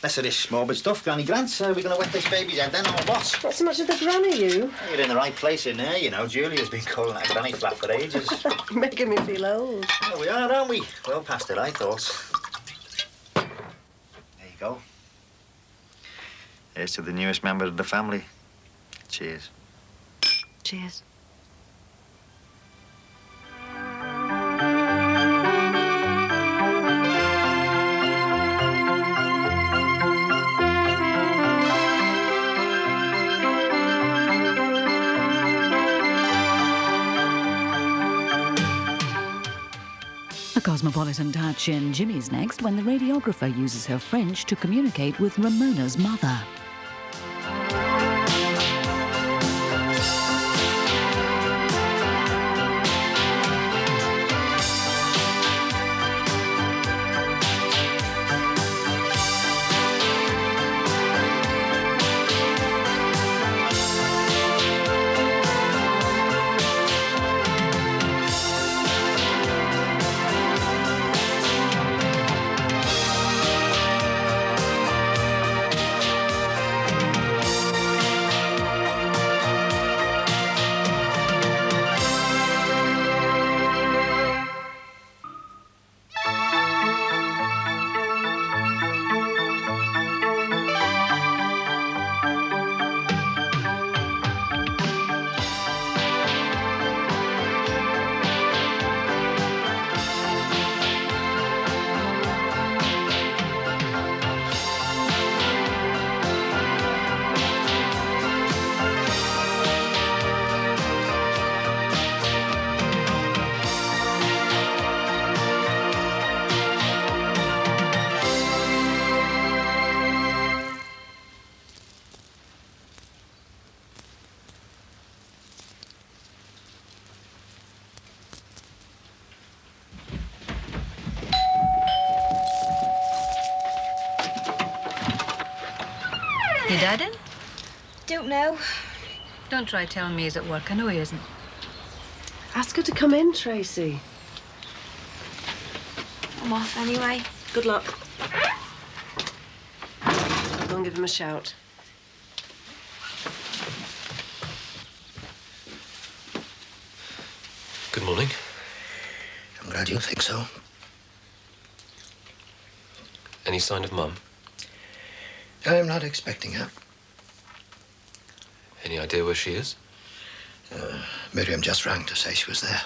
less of this morbid stuff, Granny Grant. We're going to wet this baby's head then, or what? Not so much of the granny, you. You're in the right place in there, you know. Julia's been calling that granny flat for ages. You're making me feel old. Well, we are, aren't we? Well past it, I thought. There you go. Here's to the newest member of the family. Cheers. Cheers. A cosmopolitan touch in Jimmy's next when the radiographer uses her French to communicate with Ramona's mother. Your dad in? Don't know. Don't try telling me he's at work. I know he isn't. Ask her to come in, Tracy. I'm off anyway. Good luck. I'll go and give him a shout. Good morning. I'm glad you think so. Any sign of Mum? I'm not expecting her. Any idea where she is? Miriam just rang to say she was there.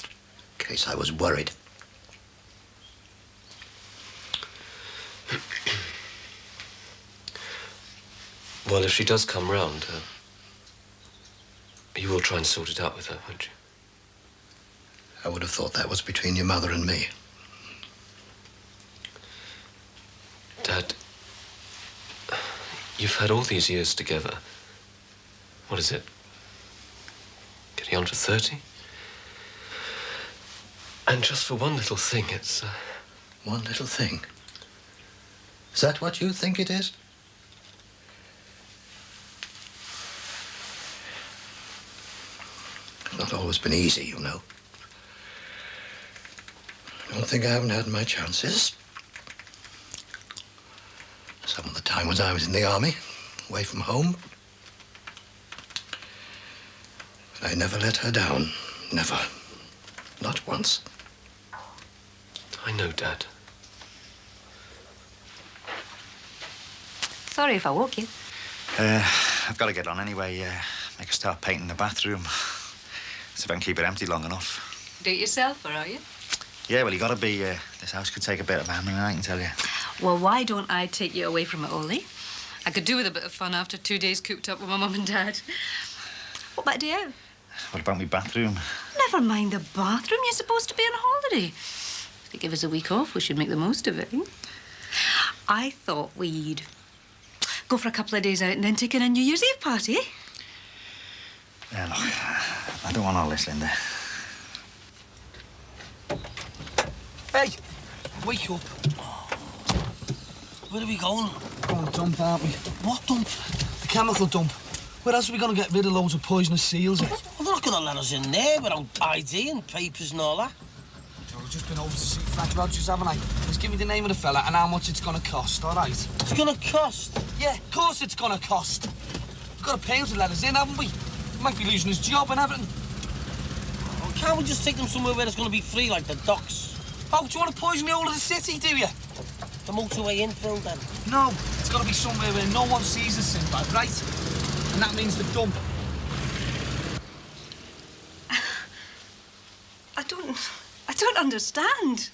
In case I was worried. Well, if she does come round, you will try and sort it out with her, won't you? I would have thought that was between your mother and me. Dad, you've had all these years together. What is it? Getting on to 30? And just for one little thing, it's... One little thing? Is that what you think it is? It's not always been easy, you know. I don't think I haven't had my chances. Some of the time was I was in the army, away from home. But I never let her down. Never. Not once. I know, Dad. Sorry if I woke you. I've got to get on anyway. Make her start painting the bathroom. See if I can keep it empty long enough. Do it yourself, or are you? Yeah, well, you got to be. This house could take a bit of hammering, I can tell you. Well, why don't I take you away from it, Ollie? I could do with a bit of fun after 2 days cooped up with my mum and dad. What about a day out? What about my bathroom? Never mind the bathroom. You're supposed to be on holiday. If they give us a week off, we should make the most of it. I thought we'd go for a couple of days out and then take in a New Year's Eve party, eh? Yeah, look, I don't want all this, Linda. Hey, wake up. Where are we going? Going to dump, aren't we? What dump? The chemical dump. Where else are we going to get rid of loads of poisonous seals? Well, they're not going to let us in there without ID and papers and all that. I've just been over to see Frank Rogers, haven't I? He's given me the name of the fella and how much it's going to cost, all right? It's going to cost? Yeah, of course it's going to cost. We've got to pay him to let us in, haven't we? He might be losing his job and everything. Well, can't we just take them somewhere where it's going to be free, like the docks? Oh, do you want to poison the whole of the city, do you? The motorway infill, then? No, it's got to be somewhere where no one sees us, Sinbad, right? And that means the dump. I don't understand.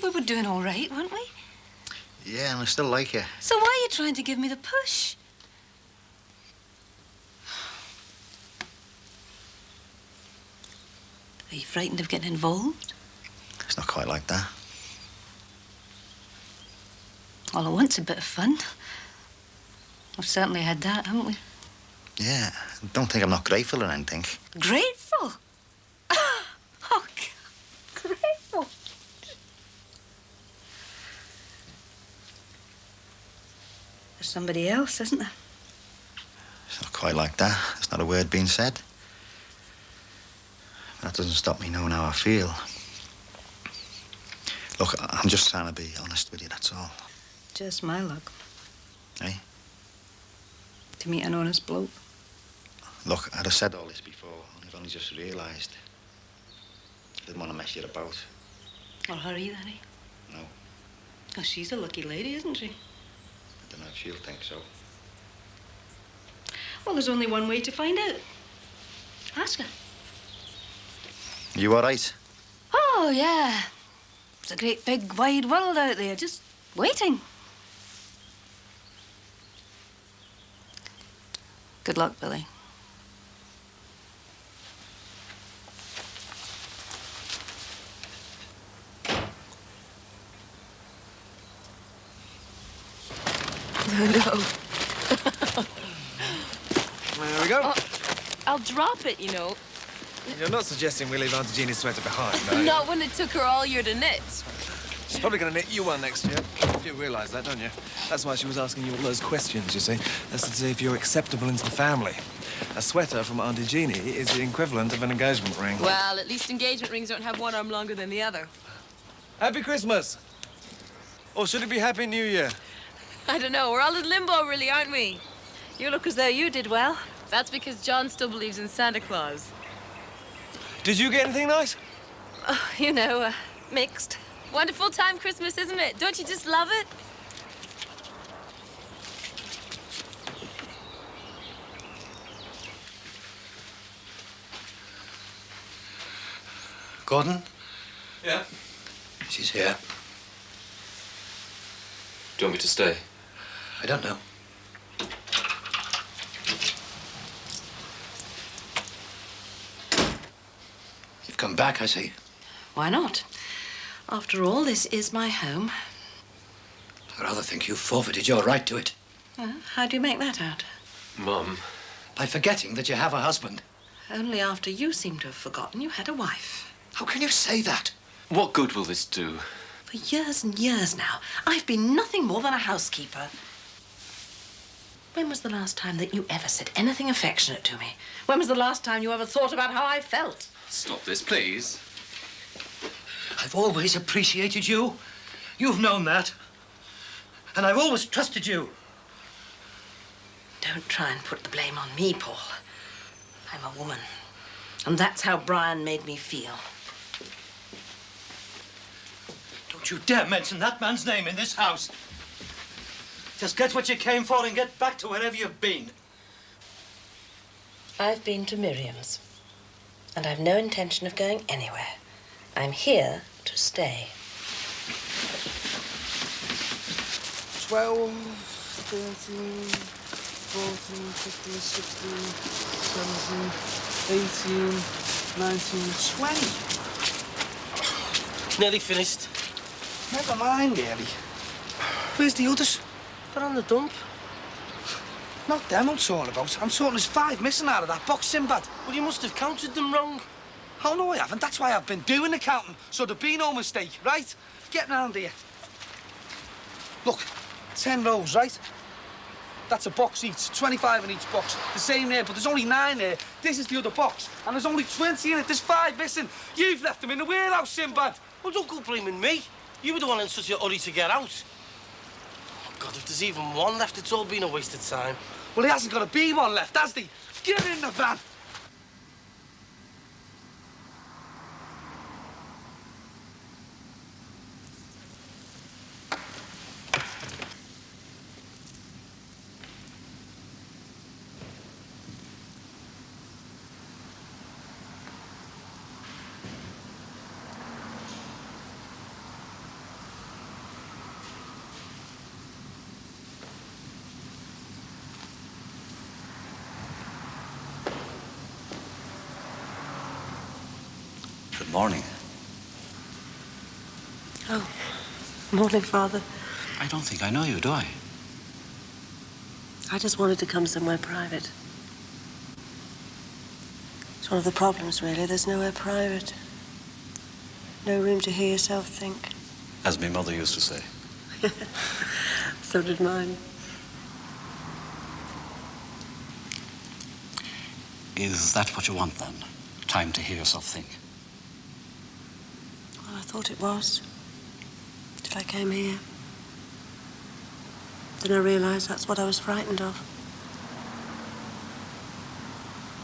We were doing all right, weren't we? Yeah, and I still like you. So why are you trying to give me the push? Are you frightened of getting involved? It's not quite like that. All I want's a bit of fun. We've certainly had that, haven't we? Yeah, don't think I'm not grateful or anything. Grateful? Oh, God. Grateful. There's somebody else, isn't there? It's not quite like that. There's not a word being said. That doesn't stop me knowing how I feel. Look, I'm just trying to be honest with you, that's all. Just my luck. Eh? To meet an honest bloke. Look, I'd have said all this before, and I've only just realised. I didn't want to mess you about. Or her either, eh? No. Oh, she's a lucky lady, isn't she? I don't know if she'll think so. Well, there's only one way to find out. Ask her. You all right? Oh, yeah. It's a great big wide world out there, just waiting. Good luck, Billy. No. There we go. Oh, I'll drop it, you know. You're not suggesting we leave Auntie Jeannie's sweater behind, are you? Not when it took her all year to knit. She's probably going to knit you one next year. You realise that, don't you? That's why she was asking you all those questions, you see. That's to see if you're acceptable into the family. A sweater from Auntie Jeannie is the equivalent of an engagement ring. Well, at least engagement rings don't have one arm longer than the other. Happy Christmas! Or should it be Happy New Year? I don't know. We're all in limbo, really, aren't we? You look as though you did well. That's because John still believes in Santa Claus. Did you get anything nice? Oh, you know, mixed. Wonderful time Christmas, isn't it? Don't you just love it? Gordon? Yeah? She's here. Do you want me to stay? I don't know. You've come back, I see. Why not? After all, this is my home. I rather think you've forfeited your right to it. How do you make that out? Mum. By forgetting that you have a husband. Only after you seem to have forgotten you had a wife. How can you say that? What good will this do? For years and years now, I've been nothing more than a housekeeper. When was the last time that you ever said anything affectionate to me? When was the last time you ever thought about how I felt? Stop this, please. I've always appreciated you. You've known that. And I've always trusted you. Don't try and put the blame on me, Paul. I'm a woman. And that's how Brian made me feel. Don't you dare mention that man's name in this house. Just get what you came for and get back to wherever you've been. I've been to Miriam's. And I've no intention of going anywhere. I'm here to stay. 12, 13, 14, 15, 16, 17, 18, 19, 20. Nearly finished. Never mind, really. Where's the others? They're on the dump. Not them I'm talking about. I'm talking there's 5 missing out of that box, Sinbad. Well, you must have counted them wrong. Oh, no, I haven't. That's why I've been doing the counting, so there'd be no mistake, right? Get round here. Look, 10 rows, right? That's a box each, 25 in each box. The same there, but there's only 9 there. This is the other box, and there's only 20 in it. There's 5 missing. You've left them in the warehouse, Sinbad. Well, don't go blaming me. You were the one in such a hurry to get out. Oh, God, if there's even one left, it's all been a waste of time. Well, there hasn't got to be one left, has he? Get in the van. Good morning. Oh, morning, Father. I don't think I know you, do I? I just wanted to come somewhere private. It's one of the problems, really. There's nowhere private. No room to hear yourself think. As my mother used to say. So did mine. Is that what you want, then? Time to hear yourself think? Well, I thought it was. Till I came here. Then I realised that's what I was frightened of.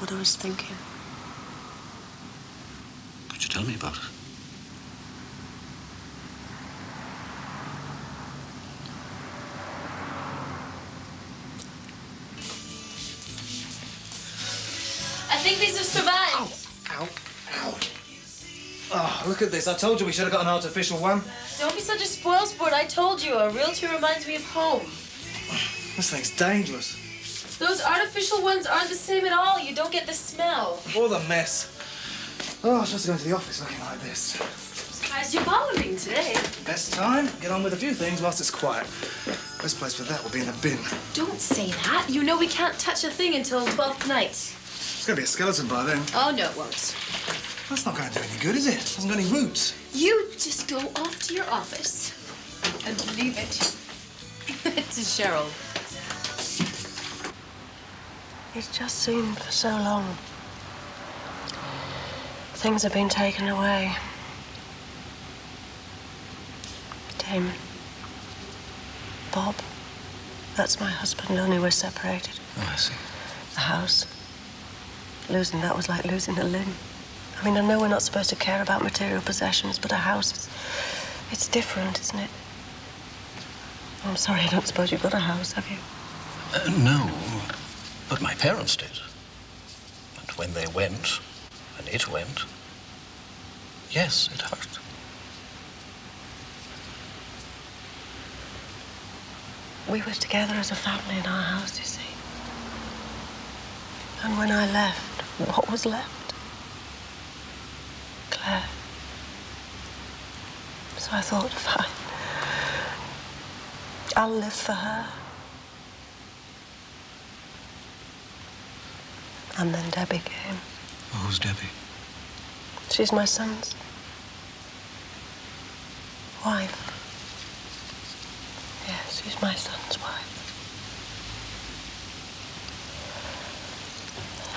What I was thinking. Could you tell me about it? I think these have survived. Ow, ow. Oh, look at this. I told you we should have got an artificial one. Don't be such a spoilsport. I told you, a realtor reminds me of home. This thing's dangerous. Those artificial ones aren't the same at all. You don't get the smell. All the mess. Oh, I was supposed to go into the office looking like this. Surprised you're bothering today. Best time, get on with a few things whilst it's quiet. Best place for that will be in the bin. Don't say that. You know we can't touch a thing until 12th night. It's gonna be a skeleton by then. Oh, no, it won't. That's not gonna do any good, is it? It hasn't got any roots. You just go off to your office and leave it to Cheryl. It's just seemed for so long. Things have been taken away. Damon. Bob. That's my husband, only we're separated. Oh, I see. The house. Losing that was like losing a limb. I mean, I know we're not supposed to care about material possessions, but a house, it's different, isn't it? I'm sorry, I don't suppose you've got a house, have you? No, but my parents did. And when they went, and it went, yes, it hurt. We were together as a family in our house, you see. And when I left, what was left? Claire. So I thought, fine. I'll live for her. And then Debbie came. Oh, who's Debbie? She's my son's wife. Yes, she's my son's wife.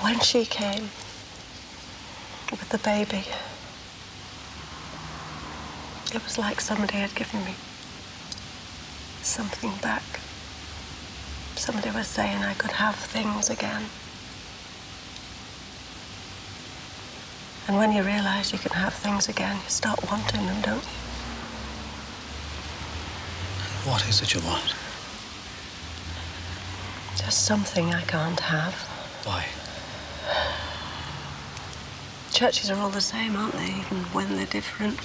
When she came with the baby, it was like somebody had given me something back. Somebody was saying I could have things again. And when you realize you can have things again, you start wanting them, don't you? What is it you want? There's something I can't have. Why? Churches are all the same, aren't they? Even when they're different.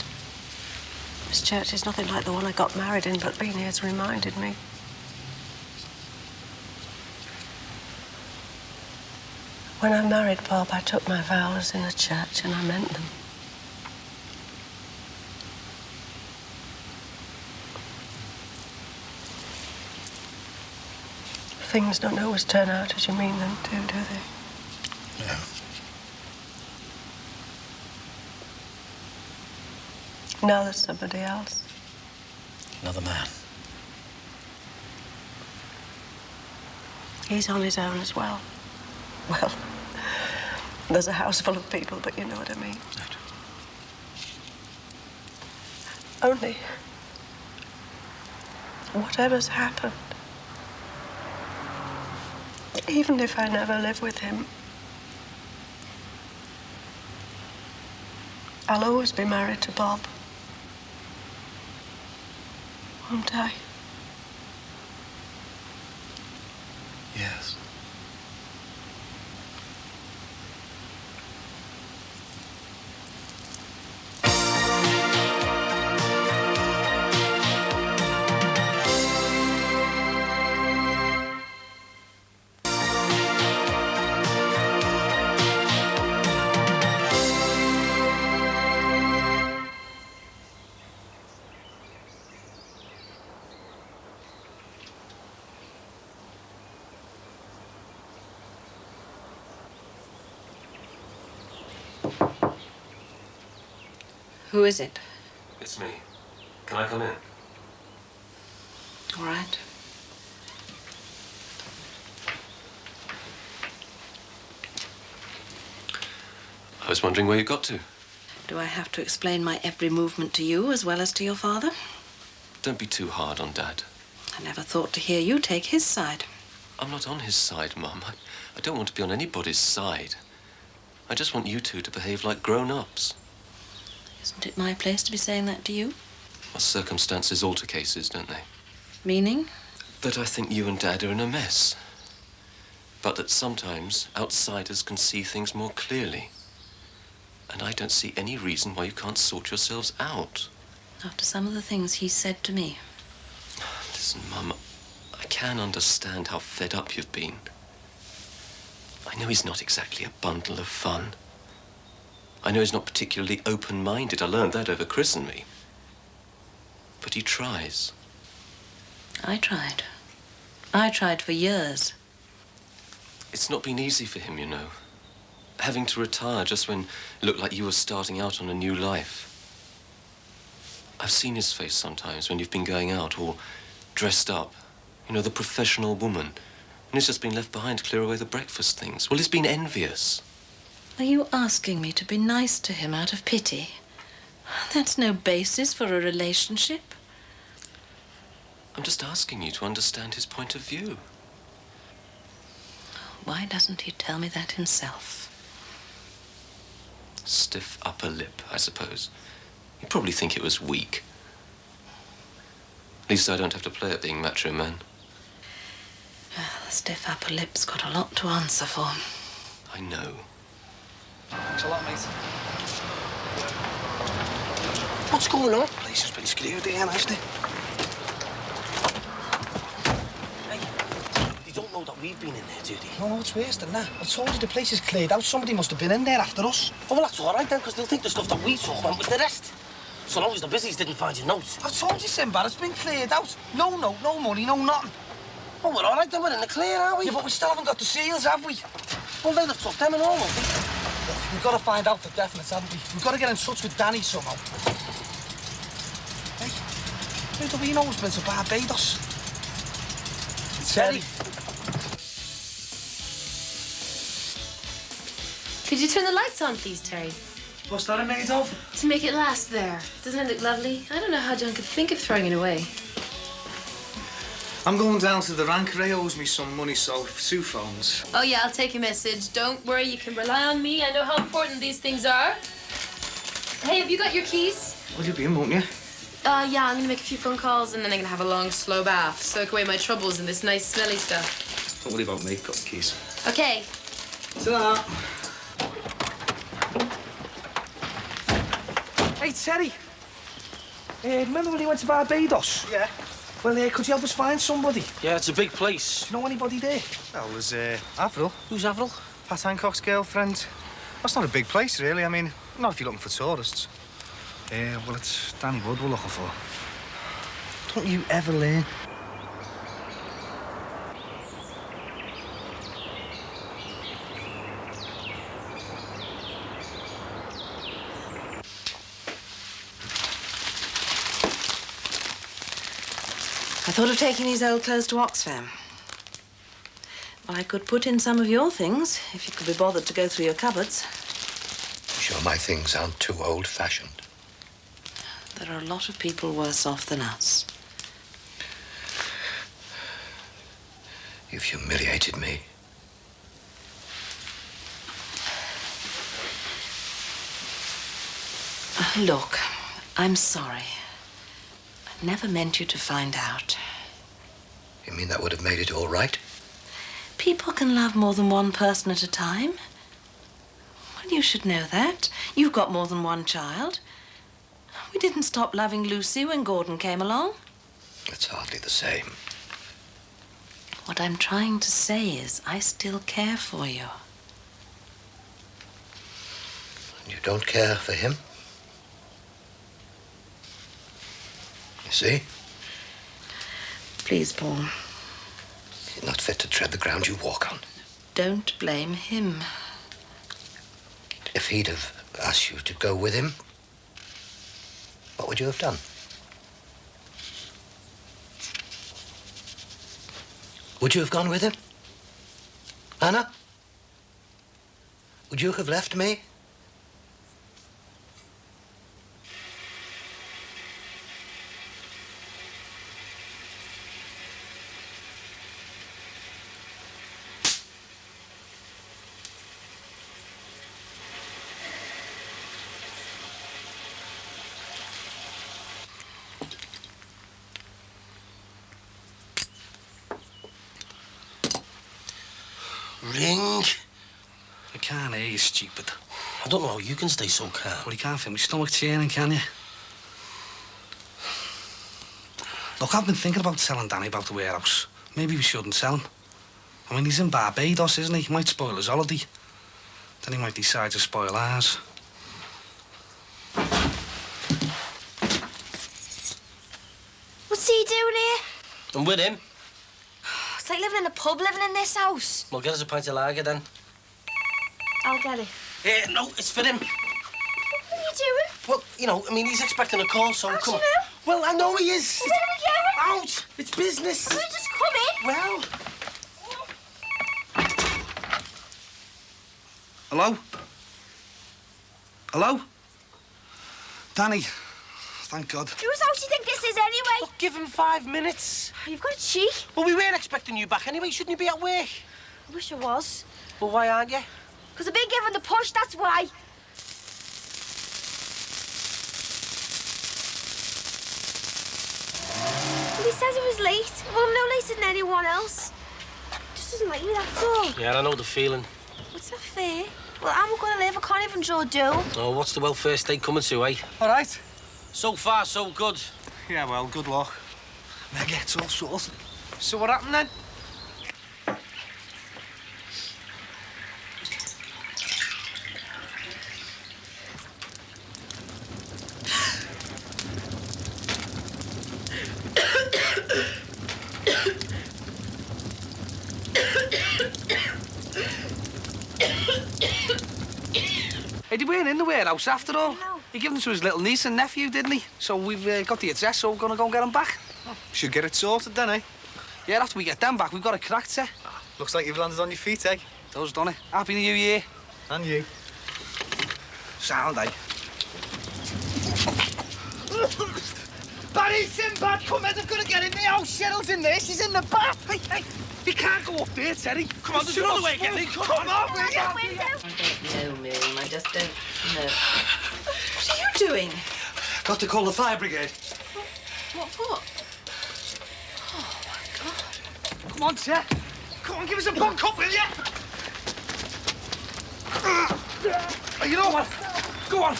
This church is nothing like the one I got married in, but being here's reminded me. When I married Bob, I took my vows in a church and I meant them. Things don't always turn out as you mean them to, do they? No. Now there's somebody else. Another man. He's on his own as well. Well, there's a house full of people, but you know what I mean. Only, whatever's happened, even if I never live with him, I'll always be married to Bob. Won't I? Yes. Who is it? It's me. Can I come in? All right. I was wondering where you got to. Do I have to explain my every movement to you as well as to your father? Don't be too hard on Dad. I never thought to hear you take his side. I'm not on his side, Mum. I don't want to be on anybody's side. I just want you two to behave like grown-ups. Isn't it my place to be saying that to you? Well, circumstances alter cases, don't they? Meaning? That I think you and Dad are in a mess. But that sometimes outsiders can see things more clearly. And I don't see any reason why you can't sort yourselves out. After some of the things he said to me. Listen, Mum, I can understand how fed up you've been. I know he's not exactly a bundle of fun. I know he's not particularly open-minded. I learned that over Chris and me. But he tries. I tried. I tried for years. It's not been easy for him, you know. Having to retire just when it looked like you were starting out on a new life. I've seen his face sometimes when you've been going out all dressed up. You know, the professional woman. And he's just been left behind to clear away the breakfast things. Well, he's been envious. Are you asking me to be nice to him out of pity? That's no basis for a relationship. I'm just asking you to understand his point of view. Why doesn't he tell me that himself? Stiff upper lip, I suppose. You probably think it was weak. At least I don't have to play at being macho man. The stiff upper lip's got a lot to answer for. I know. Thanks a lot, mate. What's going on? Place has been screwed in, hasn't it? we've been in there, Judy. No, it's worse than that. I told you the place is cleared out. Somebody must have been in there after us. Oh, well, that's all right then, because they'll think the stuff that we took went with the rest. So long as the busies didn't find your notes. I've told you, Sinbad, it's been cleared out. No note, no money, no nothing. Oh, we're all right then, we're in the clear, are we? Yeah, but we still haven't got the seals, have we? Well, they'll have took them and all, won't they? Look, we've got to find out for definite, haven't we? We've got to get in touch with Danny somehow. Hey, who do we know who's been to Barbados? Terry. Could you turn the lights on, please, Terry? What's that made of? To make it last there. Doesn't it look lovely? I don't know how John could think of throwing it away. I'm going down to the rank. Ray owes me some money, so if Sue phones. Oh, yeah, I'll take a message. Don't worry, you can rely on me. I know how important these things are. Hey, have you got your keys? Will you be in, won't you? Yeah, I'm gonna make a few phone calls and then I'm gonna have a long, slow bath. Soak away my troubles in this nice, smelly stuff. Don't worry about me. Got the keys. Okay. Ta-da. Hey, Terry. Remember when you went to Barbados? Yeah. Well, could you help us find somebody? Yeah, it's a big place. Do you know anybody there? Well, there's Avril. Who's Avril? Pat Hancock's girlfriend. That's not a big place, really. I mean, not if you're looking for tourists. Well, it's Danny Wood we're looking for. Don't you ever learn? I thought of taking these old clothes to Oxfam. Well, I could put in some of your things, if you could be bothered to go through your cupboards. Sure my things aren't too old-fashioned. There are a lot of people worse off than us. You've humiliated me. Look, I'm sorry. I never meant you to find out. You mean that would have made it all right? People can love more than one person at a time. Well, you should know that. You've got more than one child. We didn't stop loving Lucy when Gordon came along. It's hardly the same. What I'm trying to say is I still care for you. You don't care for him? You see? Please, Paul. You're not fit to tread the ground you walk on. Don't blame him. If he'd have asked you to go with him, what would you have done? Would you have gone with him? Anna? Would you have left me? Ring. I can't hear you, stupid. I don't know how you can stay so calm. Well, you can't feel my stomach churning, can you? Look, I've been thinking about telling Danny about the warehouse. Maybe we shouldn't tell him. I mean, he's in Barbados, isn't he? He might spoil his holiday. Then he might decide to spoil ours. What's he doing here? I'm with him. It's like living in a pub, living in this house. Well, get us a pint of lager then. I'll get it. No, it's for him. What are you doing? Well, you know, I mean, he's expecting a call, so How come do on. you know? Well, I know he is. Well, where are we going? Out! It's business. Will you just come in? Well. Hello? Hello? Danny. Thank God. Whose house do you think this is anyway? Look, give him 5 minutes. You've got a cheek. Well, we weren't expecting you back anyway. Shouldn't you be at work? I wish I was. Well, why aren't you? Because I've been given the push, that's why. Well, he says he was late. Well, I'm no later than anyone else. Just doesn't like me, that's all. Yeah, I know the feeling. What's that fair? Well, I'm going to live. I can't even draw dough. Oh, what's the welfare state coming to, eh? All right. So far, so good. Yeah, well, good luck. Mega, it's all sorted. So what happened then? weren't in the warehouse after all. He gave them to his little niece and nephew, didn't he? So we've got the address, so we're going to go and get them back. Should get it sorted then, eh? Yeah, after we get them back, we've got it cracked, sir. Looks like you've landed on your feet, eh? Those done it. Happy New Year. And you. Sound, eh? Barry, Sinbad, come in. I'm going to get in the house. Cheryl's in there. She's in the bath. Hey, you can't go up there, Terry. Come on, there's another way, Kelly. Come on, will you? I don't know, Miriam. I just don't know. What are you doing? Got to call the fire brigade. What for? Come on, sir. Come on, give us a bunk up, will you? You know what? Go on.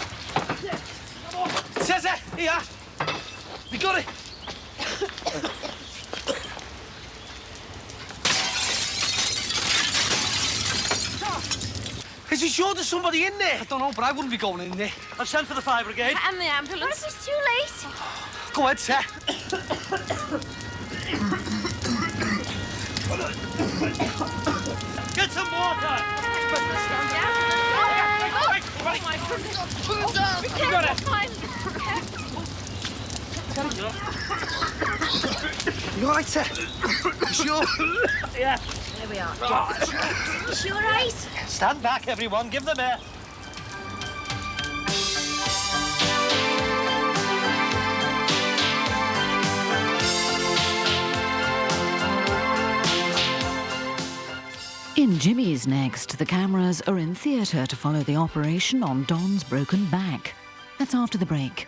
Cesar, here. We got it. Is he sure there's somebody in there? I don't know, but I wouldn't be going in there. I'll send for the fire brigade. And the ambulance. What if it's too late? Go ahead, sir. Get some water! Oh my goodness. Put it down. Be You got it. You all right, sir? You sure? Yeah. There we are. You sure, right? Stand back, everyone. Give them air. In Jimmy's next, the cameras are in theatre to follow the operation on Don's broken back. That's after the break.